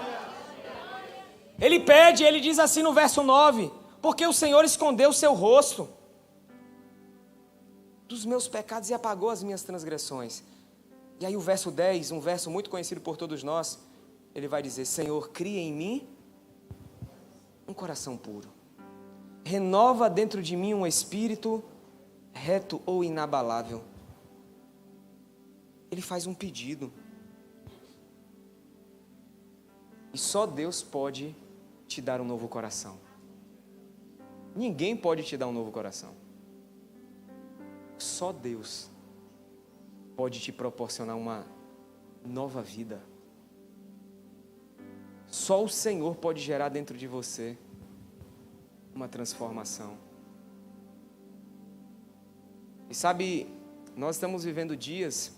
Speaker 2: Ele pede, ele diz assim no verso 9, porque o Senhor escondeu o seu rosto dos meus pecados e apagou as minhas transgressões. E aí o verso 10, um verso muito conhecido por todos nós, ele vai dizer: Senhor, cria em mim um coração puro, renova dentro de mim um espírito reto ou inabalável. Ele faz um pedido, e só Deus pode te dar um novo coração. Ninguém pode te dar um novo coração. Só Deus pode te proporcionar uma nova vida. Só só o Senhor pode gerar dentro de você uma transformação. E sabe, nós estamos vivendo dias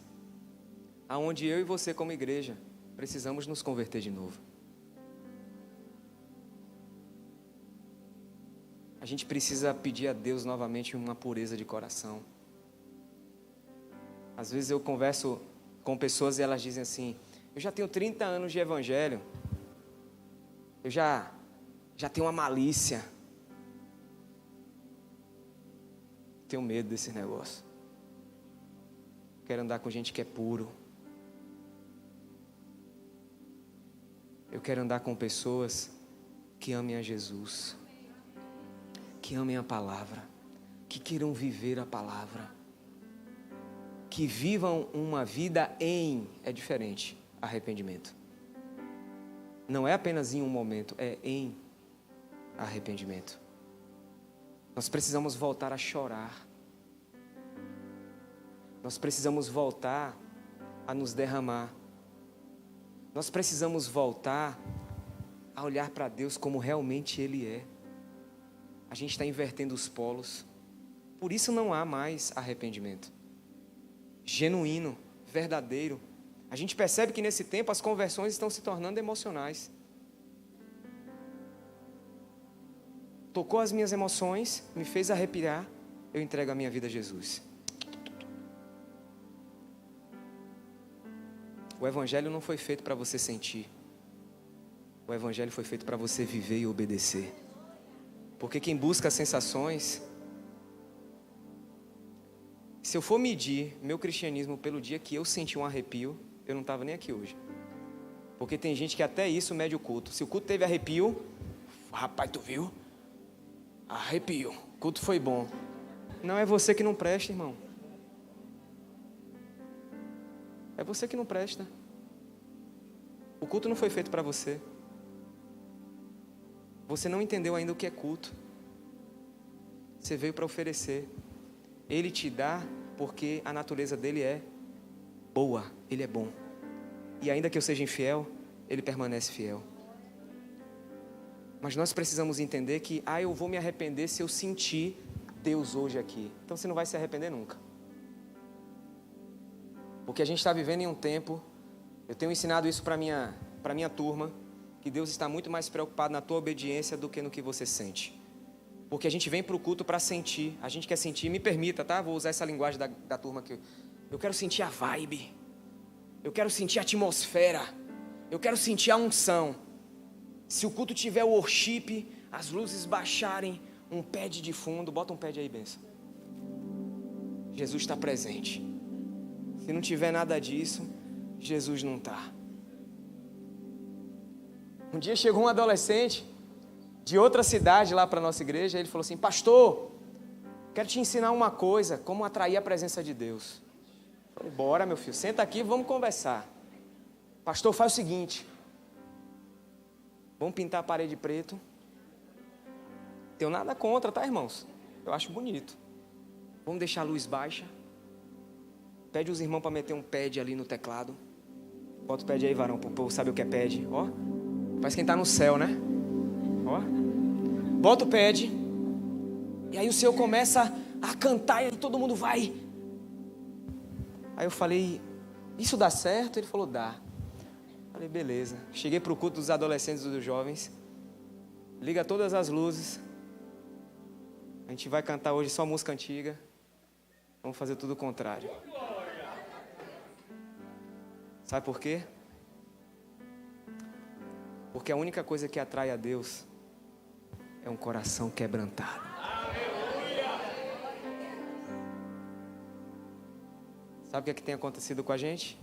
Speaker 2: onde eu e você como igreja precisamos nos converter de novo. A gente precisa pedir a Deus novamente uma pureza de coração. Às vezes eu converso com pessoas e elas dizem assim: eu já tenho 30 anos de evangelho, eu já tenho uma malícia. Tenho medo desse negócio. Quero andar com gente que é puro. Eu quero andar com pessoas que amem a Jesus, que amem a palavra, que queiram viver a palavra, que vivam uma vida é diferente, arrependimento. Não é apenas em um momento, é em arrependimento. Nós precisamos voltar a chorar. Nós precisamos voltar a nos derramar. Nós precisamos voltar a olhar para Deus como realmente Ele é. A gente está invertendo os polos. Por isso não há mais arrependimento genuíno, verdadeiro. A gente percebe que nesse tempo as conversões estão se tornando emocionais. Tocou as minhas emoções, me fez arrepiar, eu entrego a minha vida a Jesus. O Evangelho não foi feito para você sentir. O Evangelho foi feito para você viver e obedecer. Porque quem busca sensações... Se eu for medir meu cristianismo pelo dia que eu senti um arrepio, eu não estava nem aqui hoje. Porque tem gente que até isso mede o culto. Se o culto teve arrepio, rapaz, tu viu? Arrepio, o culto foi bom. Não, é você que não presta, irmão. É você que não presta. O culto não foi feito para você. Você não entendeu ainda o que é culto. Você veio para oferecer. Ele te dá porque a natureza dele é boa. Ele é bom. E ainda que eu seja infiel, ele permanece fiel. Mas nós precisamos entender que eu vou me arrepender se eu sentir Deus hoje aqui. Então você não vai se arrepender nunca. Porque a gente está vivendo em um tempo, eu tenho ensinado isso para minha turma, que Deus está muito mais preocupado na tua obediência do que no que você sente. Porque a gente vem para o culto para sentir, a gente quer sentir, me permita, tá? Vou usar essa linguagem da turma aqui. Eu quero sentir a vibe, eu quero sentir a atmosfera, eu quero sentir a unção. Se o culto tiver worship, as luzes baixarem, um pad de fundo, bota um pad aí, benção. Jesus está presente. Se não tiver nada disso, Jesus não está. Um dia chegou um adolescente de outra cidade lá para a nossa igreja, ele falou assim: pastor, quero te ensinar uma coisa, como atrair a presença de Deus. Eu falei: bora, meu filho, senta aqui e vamos conversar. Pastor, faz o seguinte, vamos pintar a parede preto. Tenho nada contra, tá, irmãos? Eu acho bonito. Vamos deixar a luz baixa. Pede os irmãos para meter um pad ali no teclado. Bota o pad aí, varão, para o povo saber o que é pad. Ó, parece quem está no céu, né? Ó, bota o pad. E aí o Senhor começa a cantar e todo mundo vai. Aí eu falei: isso dá certo? Ele falou: dá. Falei: beleza. Cheguei para o culto dos adolescentes e dos jovens. Liga todas as luzes. A gente vai cantar hoje só música antiga. Vamos fazer tudo o contrário. Sabe por quê? Porque a única coisa que atrai a Deus é um coração quebrantado. Sabe o que tem acontecido com a gente?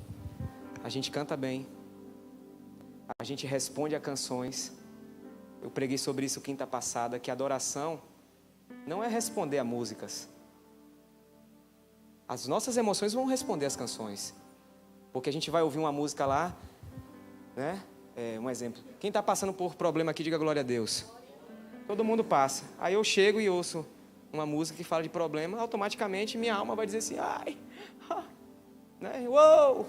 Speaker 2: A gente canta bem. A gente responde a canções. Eu preguei sobre isso quinta passada, que adoração não é responder a músicas. As nossas emoções vão responder às canções. Porque a gente vai ouvir uma música lá, né? Um exemplo. Quem está passando por problema aqui, diga glória a Deus. Todo mundo passa. Aí eu chego e ouço uma música que fala de problema, automaticamente minha alma vai dizer assim: ai, né? Uou,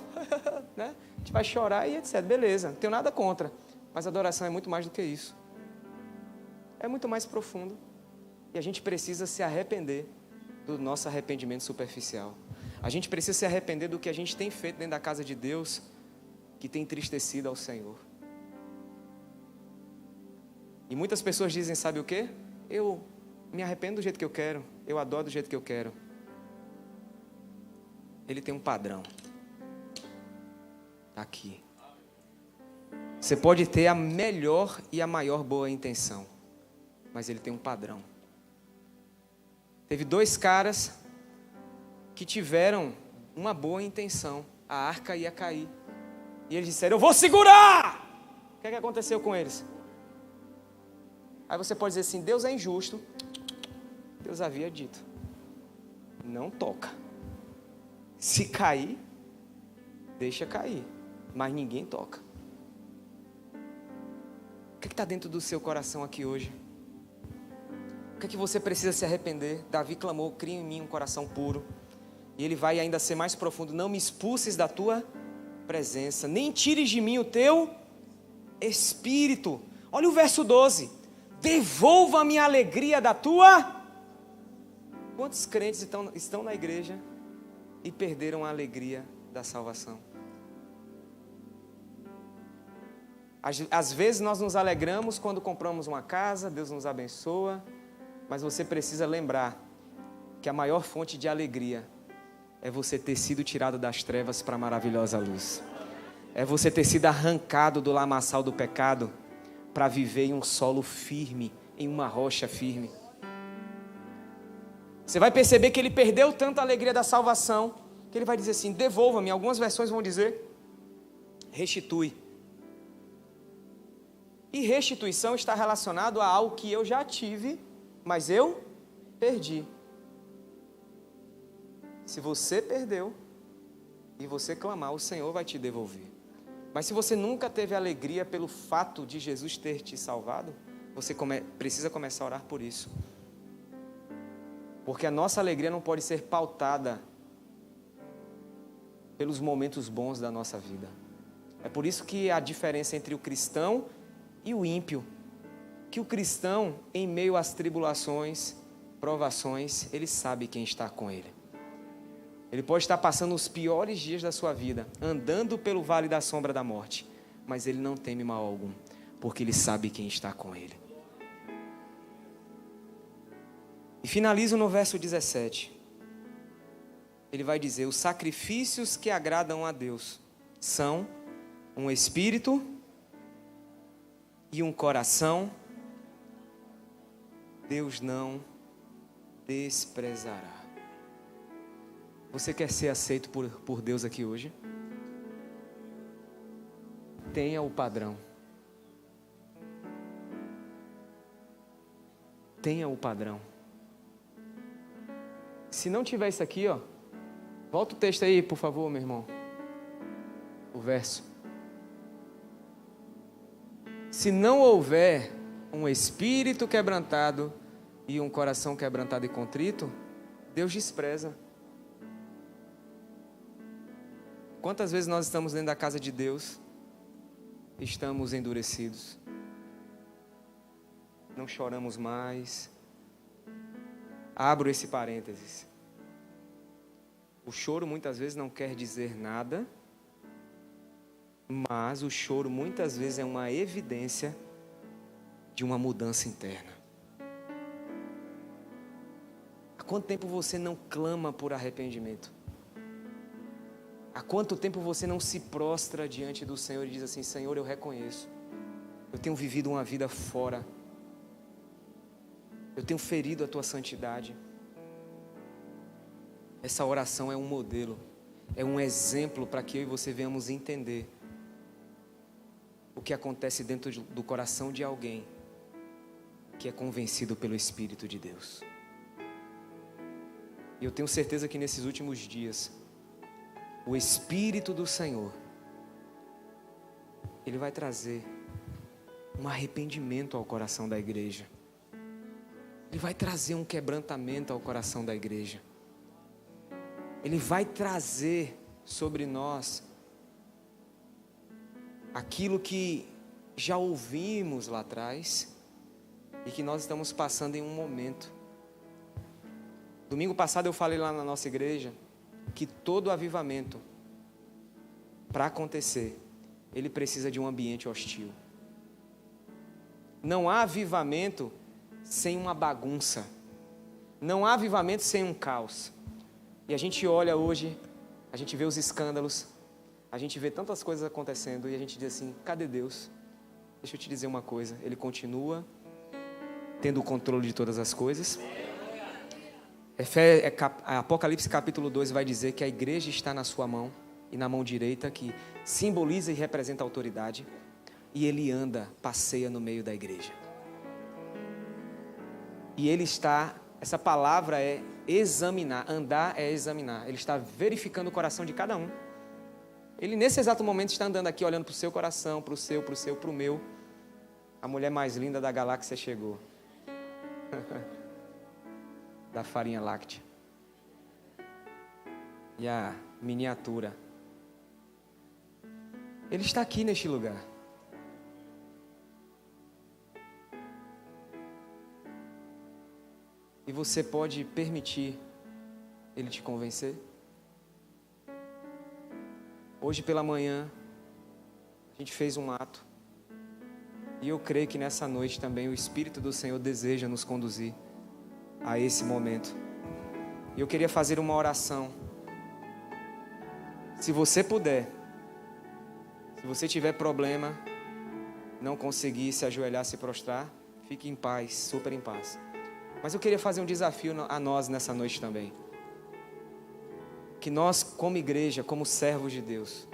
Speaker 2: né? A gente vai chorar e etc. Beleza, não tenho nada contra. Mas adoração é muito mais do que isso. É muito mais profundo. E a gente precisa se arrepender do nosso arrependimento superficial. A gente precisa se arrepender do que a gente tem feito dentro da casa de Deus, que tem entristecido ao Senhor. E muitas pessoas dizem, sabe o quê? Eu me arrependo do jeito que eu quero, eu adoro do jeito que eu quero. Ele tem um padrão. Está aqui. Você pode ter a melhor e a maior boa intenção, mas ele tem um padrão. Teve 2 caras que tiveram uma boa intenção. A arca ia cair. E eles disseram, eu vou segurar! O que é que aconteceu com eles? Aí você pode dizer assim, Deus é injusto. Deus havia dito, não toca. Se cair, deixa cair. Mas ninguém toca. O que está dentro do seu coração aqui hoje? O que é que você precisa se arrepender? Davi clamou, cria em mim um coração puro. E ele vai ainda ser mais profundo. Não me expulses da tua presença, nem tires de mim o teu espírito. Olha o verso 12. Devolva-me a alegria da tua... Quantos crentes estão na igreja e perderam a alegria da salvação? Às vezes nós nos alegramos quando compramos uma casa, Deus nos abençoa, mas você precisa lembrar que a maior fonte de alegria é você ter sido tirado das trevas para a maravilhosa luz. É você ter sido arrancado do lamaçal do pecado para viver em um solo firme, em uma rocha firme. Você vai perceber que ele perdeu tanta alegria da salvação, que ele vai dizer assim, devolva-me. Algumas versões vão dizer, restitui. E restituição está relacionado a algo que eu já tive, mas eu perdi. Se você perdeu e você clamar, o Senhor vai te devolver. Mas se você nunca teve alegria pelo fato de Jesus ter te salvado, você precisa começar a orar por isso. Porque a nossa alegria não pode ser pautada pelos momentos bons da nossa vida. É por isso que a diferença entre o cristão e o ímpio, que o cristão, em meio às tribulações, provações, ele sabe quem está com ele. Ele pode estar passando os piores dias da sua vida, andando pelo vale da sombra da morte, mas ele não teme mal algum, porque ele sabe quem está com ele. E finalizo no verso 17. Ele vai dizer, os sacrifícios que agradam a Deus são um espírito e um coração, Deus não desprezará. Você quer ser aceito por Deus aqui hoje? Tenha o padrão. Tenha o padrão. Se não tiver isso aqui, ó, volta o texto aí, por favor, meu irmão. O verso. Se não houver um espírito quebrantado e um coração quebrantado e contrito, Deus despreza. Quantas vezes nós estamos dentro da casa de Deus e estamos endurecidos? Não choramos mais. Abro esse parênteses. O choro muitas vezes não quer dizer nada, mas o choro muitas vezes é uma evidência de uma mudança interna. Há quanto tempo você não clama por arrependimento? Há quanto tempo você não se prostra diante do Senhor e diz assim, Senhor, eu reconheço, eu tenho vivido uma vida fora, eu tenho ferido a tua santidade. Essa oração é um modelo, é um exemplo para que eu e você venhamos entender o que acontece dentro do coração de alguém que é convencido pelo Espírito de Deus. E eu tenho certeza que nesses últimos dias, o Espírito do Senhor, Ele vai trazer um arrependimento ao coração da igreja. Ele vai trazer um quebrantamento ao coração da igreja. Ele vai trazer sobre nós aquilo que já ouvimos lá atrás e que nós estamos passando em um momento. Domingo passado eu falei lá na nossa igreja que todo avivamento, para acontecer, ele precisa de um ambiente hostil. Não há avivamento sem uma bagunça. Não há avivamento sem um caos. E a gente olha hoje, a gente vê os escândalos, a gente vê tantas coisas acontecendo e a gente diz assim, cadê Deus? Deixa eu te dizer uma coisa, Ele continua tendo o controle de todas as coisas. Apocalipse capítulo 2 vai dizer que a igreja está na sua mão e na mão direita, que simboliza e representa a autoridade, e Ele anda, passeia no meio da igreja. E Ele está, essa palavra é examinar, andar é examinar, Ele está verificando o coração de cada um. Ele nesse exato momento está andando aqui, olhando para o seu coração, para o meu. A mulher mais linda da galáxia chegou. Da farinha láctea. E a miniatura. Ele está aqui neste lugar. E você pode permitir Ele te convencer? Hoje pela manhã, a gente fez um ato. E eu creio que nessa noite também o Espírito do Senhor deseja nos conduzir a esse momento. E eu queria fazer uma oração. Se você puder, se você tiver problema, não conseguir se ajoelhar, se prostrar, fique em paz, super em paz. Mas eu queria fazer um desafio a nós nessa noite também. Que nós, como igreja, como servos de Deus,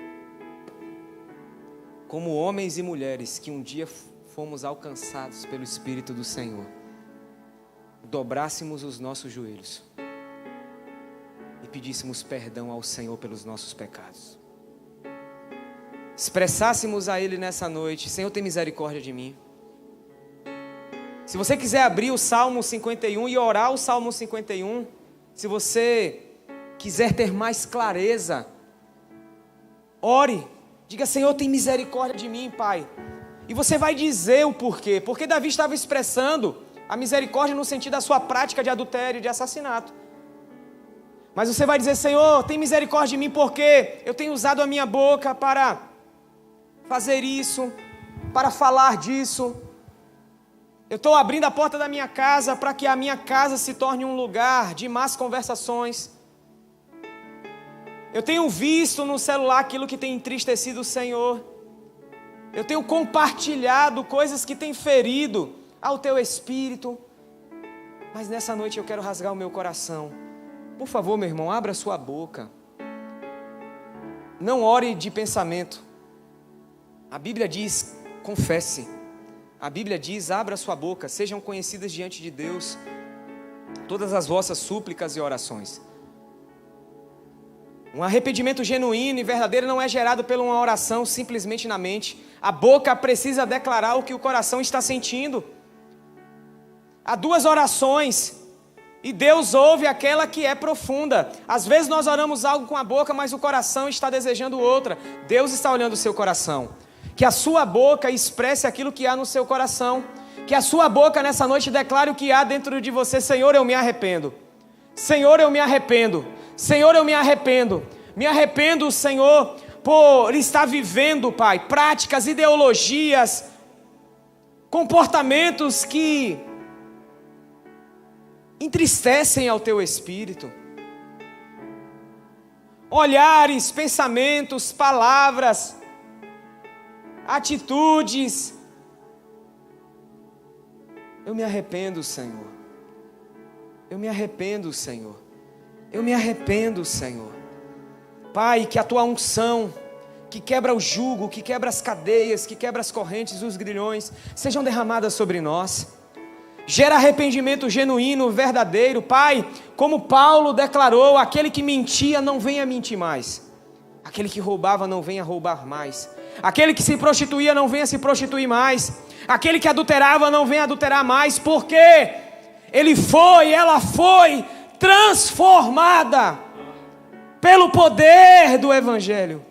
Speaker 2: como homens e mulheres que um dia fomos alcançados pelo Espírito do Senhor, dobrássemos os nossos joelhos e pedíssemos perdão ao Senhor pelos nossos pecados. Expressássemos a Ele nessa noite, Senhor, tem misericórdia de mim. Se você quiser abrir o Salmo 51 e orar o Salmo 51, se você quiser ter mais clareza, ore, diga, Senhor, tem misericórdia de mim, Pai. E você vai dizer o porquê. Porque Davi estava expressando a misericórdia no sentido da sua prática de adultério, de assassinato. Mas você vai dizer, Senhor, tem misericórdia de mim porque eu tenho usado a minha boca para fazer isso, para falar disso. Eu estou abrindo a porta da minha casa para que a minha casa se torne um lugar de más conversações. Eu tenho visto no celular aquilo que tem entristecido o Senhor. Eu tenho compartilhado coisas que têm ferido ao teu espírito. Mas nessa noite eu quero rasgar o meu coração. Por favor, meu irmão, abra sua boca. Não ore de pensamento. A Bíblia diz, confesse. A Bíblia diz, abra sua boca, sejam conhecidas diante de Deus todas as vossas súplicas e orações. Um arrependimento genuíno e verdadeiro não é gerado por uma oração simplesmente na mente. A boca precisa declarar o que o coração está sentindo. Há duas orações e Deus ouve aquela que é profunda. Às vezes nós oramos algo com a boca, mas o coração está desejando outra. Deus está olhando o seu coração. Que a sua boca expresse aquilo que há no seu coração. Que a sua boca nessa noite declare o que há dentro de você. Senhor, eu me arrependo. Senhor, eu me arrependo. Senhor, eu me arrependo. Me arrependo, Senhor, por estar vivendo, Pai, práticas, ideologias, comportamentos que entristecem ao teu espírito. Olhares, pensamentos, palavras, atitudes. Eu me arrependo, Senhor. Eu me arrependo, Senhor. Eu me arrependo, Senhor. Pai, que a tua unção, que quebra o jugo, que quebra as cadeias, que quebra as correntes, os grilhões, sejam derramadas sobre nós. Gera arrependimento genuíno, verdadeiro. Pai, como Paulo declarou, aquele que mentia não venha mentir mais. Aquele que roubava não venha roubar mais. Aquele que se prostituía não venha se prostituir mais. Aquele que adulterava não venha adulterar mais. Porque ela foi transformada pelo poder do Evangelho.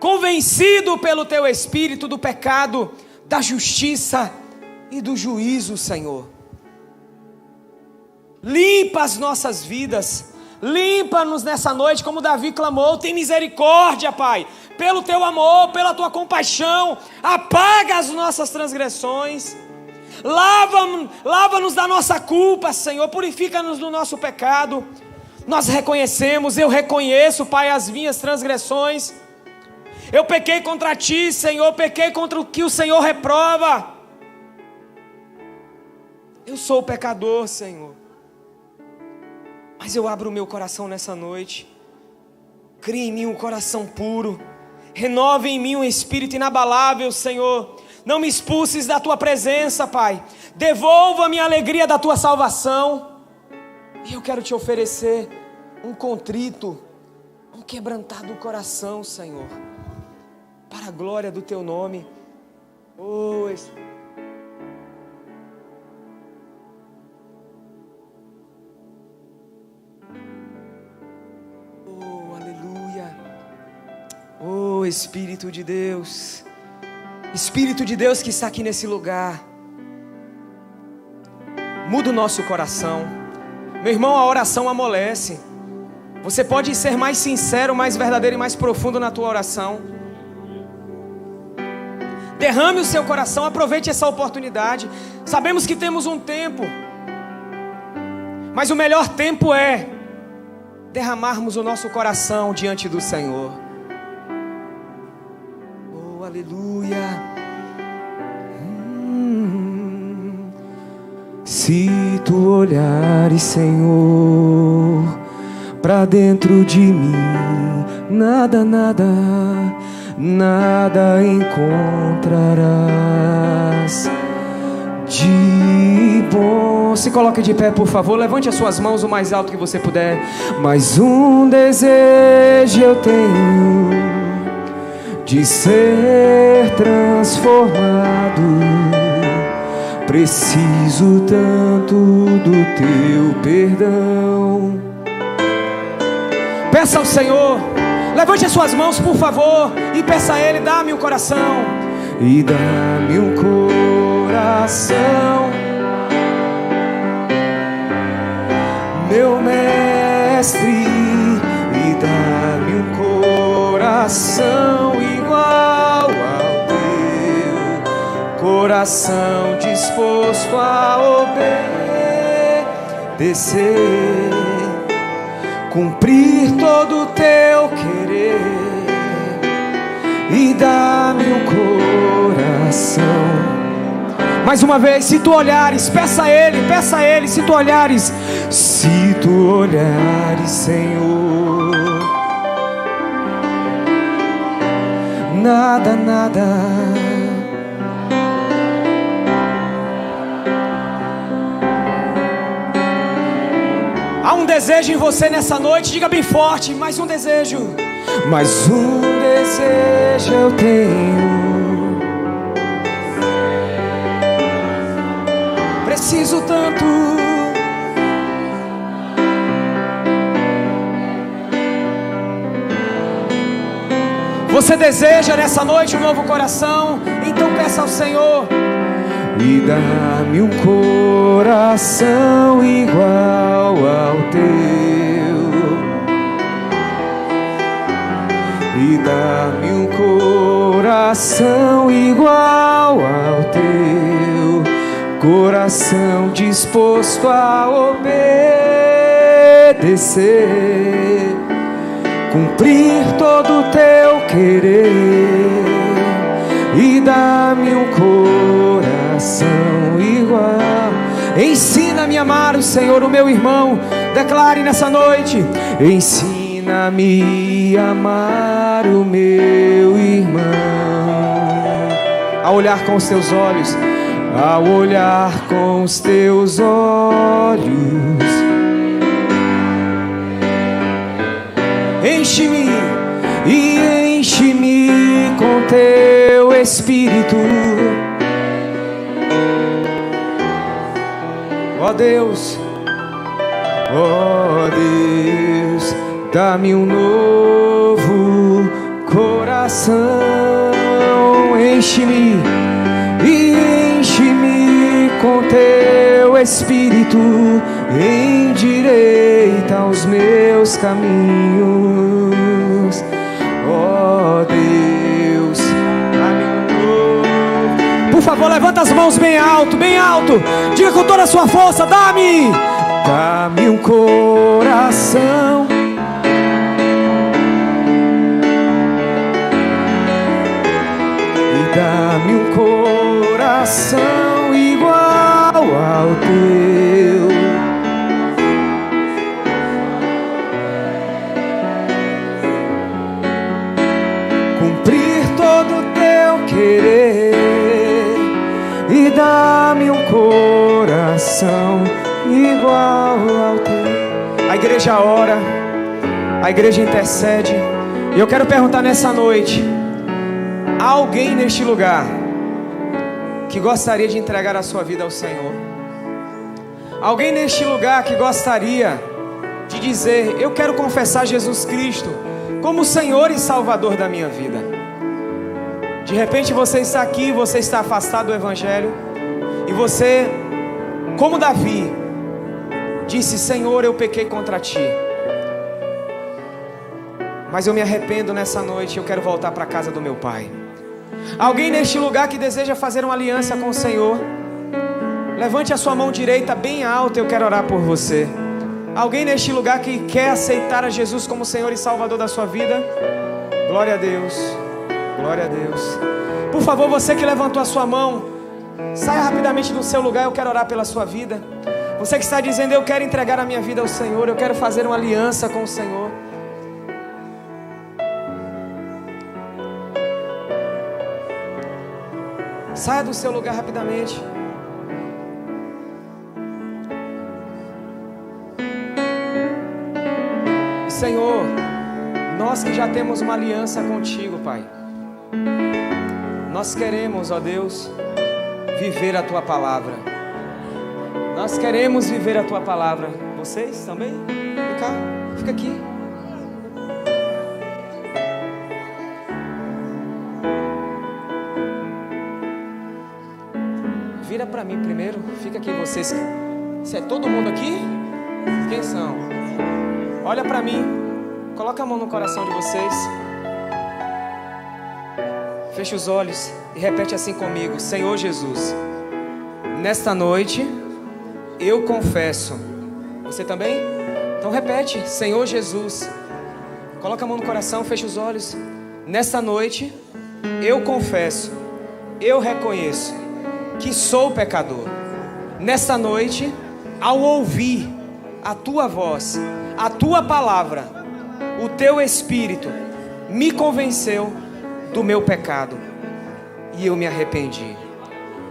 Speaker 2: convencido pelo Teu Espírito do pecado, da justiça e do juízo, Senhor. Limpa as nossas vidas, limpa-nos nessa noite, como Davi clamou. Tem misericórdia, Pai, pelo Teu amor, pela Tua compaixão. Apaga as nossas transgressões, lava-nos da nossa culpa, Senhor. Purifica-nos do nosso pecado. Nós reconhecemos, eu reconheço, Pai, as minhas transgressões. Eu pequei contra Ti, Senhor, pequei contra o que o Senhor reprova. Eu sou o pecador, Senhor. Mas eu abro o meu coração nessa noite. Crie em mim um coração puro. Renove em mim um espírito inabalável, Senhor. Não me expulses da Tua presença, Pai. Devolva-me a alegria da Tua salvação. E eu quero Te oferecer um contrito, um quebrantado coração, Senhor, para a glória do Teu nome. Oh, Espírito. Oh, Espírito de Deus, Espírito de Deus que está aqui nesse lugar, muda o nosso coração. Meu irmão, a oração amolece. Você pode ser mais sincero, mais verdadeiro e mais profundo na tua oração. Derrame o seu coração, aproveite essa oportunidade. Sabemos que temos um tempo, mas o melhor tempo é derramarmos o nosso coração diante do Senhor. Aleluia. Se tu olhares, Senhor, para dentro de mim, nada encontrarás de bom. Se coloque de pé, por favor. Levante as suas mãos o mais alto que você puder. Mas um desejo eu tenho, de ser transformado. Preciso tanto do Teu perdão. Peça ao Senhor, levante as suas mãos, por favor, e peça a Ele: dá-me um coração. E dá-me um coração, meu mestre. E dá-me um coração igual ao Teu, coração disposto a obedecer, cumprir todo o Teu querer. E dá-me um coração. Mais uma vez, se tu olhares, peça a Ele, se tu olhares, Senhor, nada. Há um desejo em você nessa noite, diga bem forte: mais um desejo. Mais um desejo eu tenho, preciso tanto. Você deseja nessa noite um novo coração? Então peça ao Senhor. E dá-me um coração igual ao Teu. E dá-me um coração igual ao Teu, coração disposto a obedecer, cumprir todo o Teu querer. E dá-me um coração igual. Ensina-me a amar o Senhor, o meu irmão. Declare nessa noite: ensina-me a amar o meu irmão. A olhar com os Teus olhos, a olhar com os Teus olhos. Enche-me e enche-me com Teu Espírito. Ó Deus, dá-me um novo coração, enche-me e enche-me com teu Espírito, endireita os meus caminhos, ó Deus. Por favor, levanta as mãos bem alto, diga com toda a sua força: dá-me um coração. Dá-me um coração igual ao teu. Cumprir todo o teu querer. E dá-me um coração igual ao teu. A igreja ora, a igreja intercede. E eu quero perguntar nessa noite: há alguém neste lugar que gostaria de entregar a sua vida ao Senhor? Alguém neste lugar que gostaria de dizer: eu quero confessar Jesus Cristo como Senhor e Salvador da minha vida? De repente você está aqui, você está afastado do Evangelho, e você, como Davi, disse: Senhor, eu pequei contra Ti, mas eu me arrependo nessa noite, eu quero voltar para a casa do meu Pai. Alguém neste lugar que deseja fazer uma aliança com o Senhor? Levante a sua mão direita bem alta, eu quero orar por você. Alguém neste lugar que quer aceitar a Jesus como Senhor e Salvador da sua vida? Glória a Deus, glória a Deus. Por favor, você que levantou a sua mão, saia rapidamente do seu lugar, eu quero orar pela sua vida. Você que está dizendo: eu quero entregar a minha vida ao Senhor, eu quero fazer uma aliança com o Senhor. Saia do seu lugar rapidamente. E Senhor, nós que já temos uma aliança contigo, Pai, nós queremos, ó Deus, viver a Tua palavra. Nós queremos viver a Tua palavra. Vocês também? Vem cá, fica aqui. Vira para mim primeiro, fica aqui vocês. Se é todo mundo aqui? Quem são? Olha para mim, coloca a mão no coração de vocês. Feche os olhos e repete assim comigo: Senhor Jesus, nesta noite eu confesso. Você também? Então repete: Senhor Jesus. Coloca a mão no coração, feche os olhos. Nesta noite eu confesso, eu reconheço que sou pecador. Nesta noite, ao ouvir a Tua voz, a Tua palavra, o Teu Espírito me convenceu do meu pecado e eu me arrependi.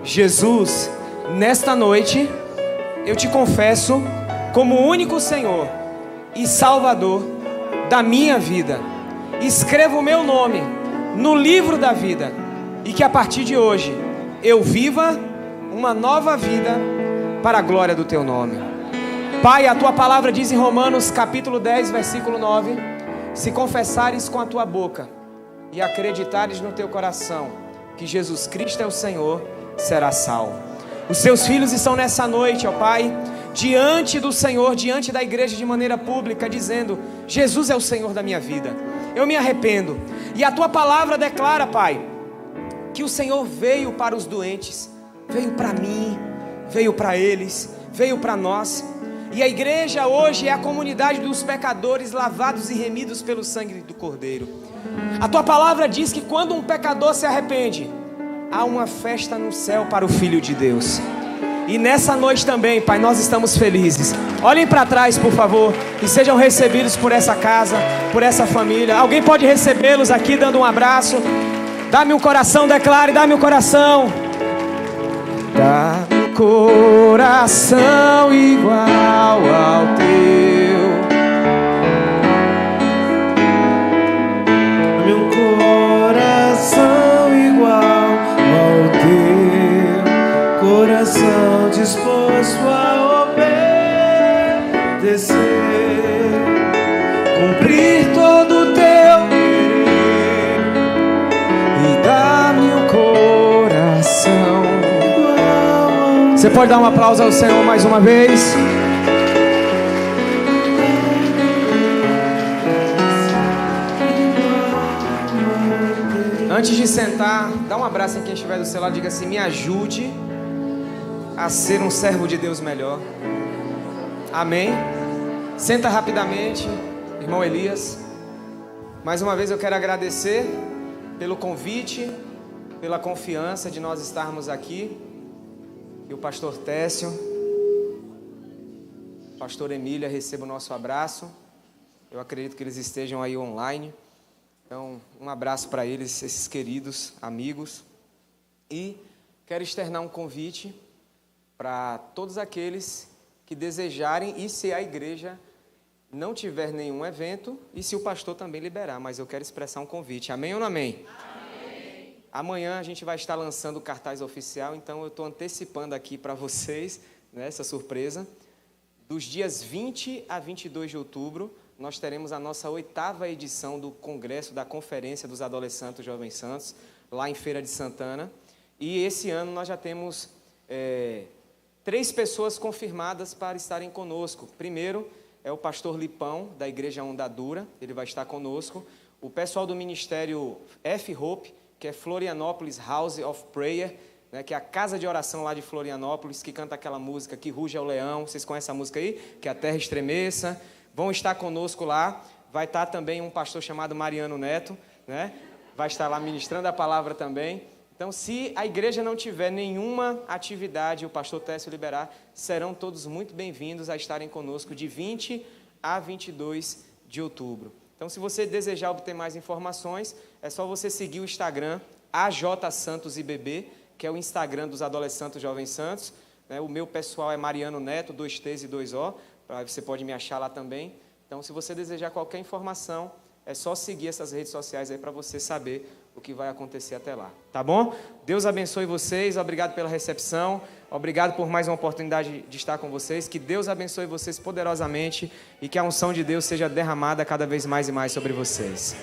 Speaker 2: Jesus, nesta noite eu Te confesso como o único Senhor e Salvador da minha vida. Escreva o meu nome no livro da vida e que a partir de hoje eu viva uma nova vida para a glória do Teu nome. Pai, a Tua palavra diz em Romanos capítulo 10, versículo 9: se confessares com a tua boca e acreditares no teu coração que Jesus Cristo é o Senhor, serás salvo. Os Teus filhos estão nessa noite, ó Pai, diante do Senhor, diante da igreja de maneira pública, dizendo: Jesus é o Senhor da minha vida, eu me arrependo. E a Tua palavra declara, Pai, que o Senhor veio para os doentes, veio para mim, veio para eles, veio para nós. E a igreja hoje é a comunidade dos pecadores lavados e remidos pelo sangue do Cordeiro. A Tua palavra diz que quando um pecador se arrepende, há uma festa no céu para o Filho de Deus. E nessa noite também, Pai, nós estamos felizes. Olhem para trás, por favor, e sejam recebidos por essa casa, por essa família. Alguém pode recebê-los aqui dando um abraço? Dá-me um coração, declare: dá-me um coração. Dá-me um coração igual ao Teu.
Speaker 3: Dá-me um coração igual ao Teu, coração disposto a obedecer, cumprir todo o Teu querer.
Speaker 2: Você pode dar um aplauso ao Senhor mais uma vez? Antes de sentar, dá um abraço em quem estiver do seu lado, diga assim: me ajude a ser um servo de Deus melhor. Amém? Senta rapidamente, irmão Elias. Mais uma vez eu quero agradecer pelo convite, pela confiança de nós estarmos aqui. E o pastor Técio, pastor Emília, receba o nosso abraço. Eu acredito que eles estejam aí online. Então, um abraço para eles, esses queridos amigos. E quero externar um convite para todos aqueles que desejarem, e se a igreja não tiver nenhum evento, e se o pastor também liberar, mas eu quero expressar um convite. Amém ou não amém? Amém. Amanhã a gente vai estar lançando o cartaz oficial, então eu estou antecipando aqui para vocês, né, essa surpresa. Dos dias 20 a 22 de outubro, nós teremos a nossa 8ª edição do Congresso da Conferência dos Adolescentes Jovens Santos, lá em Feira de Santana. E esse ano nós já temos 3 pessoas confirmadas para estarem conosco. Primeiro é o pastor Lipão, da Igreja Onda Dura, ele vai estar conosco. O pessoal do Ministério F-Hope, que é Florianópolis House of Prayer, né, que é a casa de oração lá de Florianópolis, que canta aquela música Que Ruja o Leão. Vocês conhecem a música aí? Que a terra estremeça. Vão estar conosco lá. Vai estar também um pastor chamado Mariano Neto, né? Vai estar lá ministrando a palavra também. Então, se a igreja não tiver nenhuma atividade, o pastor Técio liberar, serão todos muito bem-vindos a estarem conosco de 20 a 22 de outubro. Então, se você desejar obter mais informações, é só você seguir o Instagram AJSantosIBB, que é o Instagram dos Adolescentes Jovens Santos. Né? O meu pessoal é Mariano Neto, 2 T's e 2 O. Você pode me achar lá também. Então, se você desejar qualquer informação, é só seguir essas redes sociais aí para você saber o que vai acontecer até lá. Tá bom? Deus abençoe vocês. Obrigado pela recepção. Obrigado por mais uma oportunidade de estar com vocês. Que Deus abençoe vocês poderosamente e que a unção de Deus seja derramada cada vez mais e mais sobre vocês.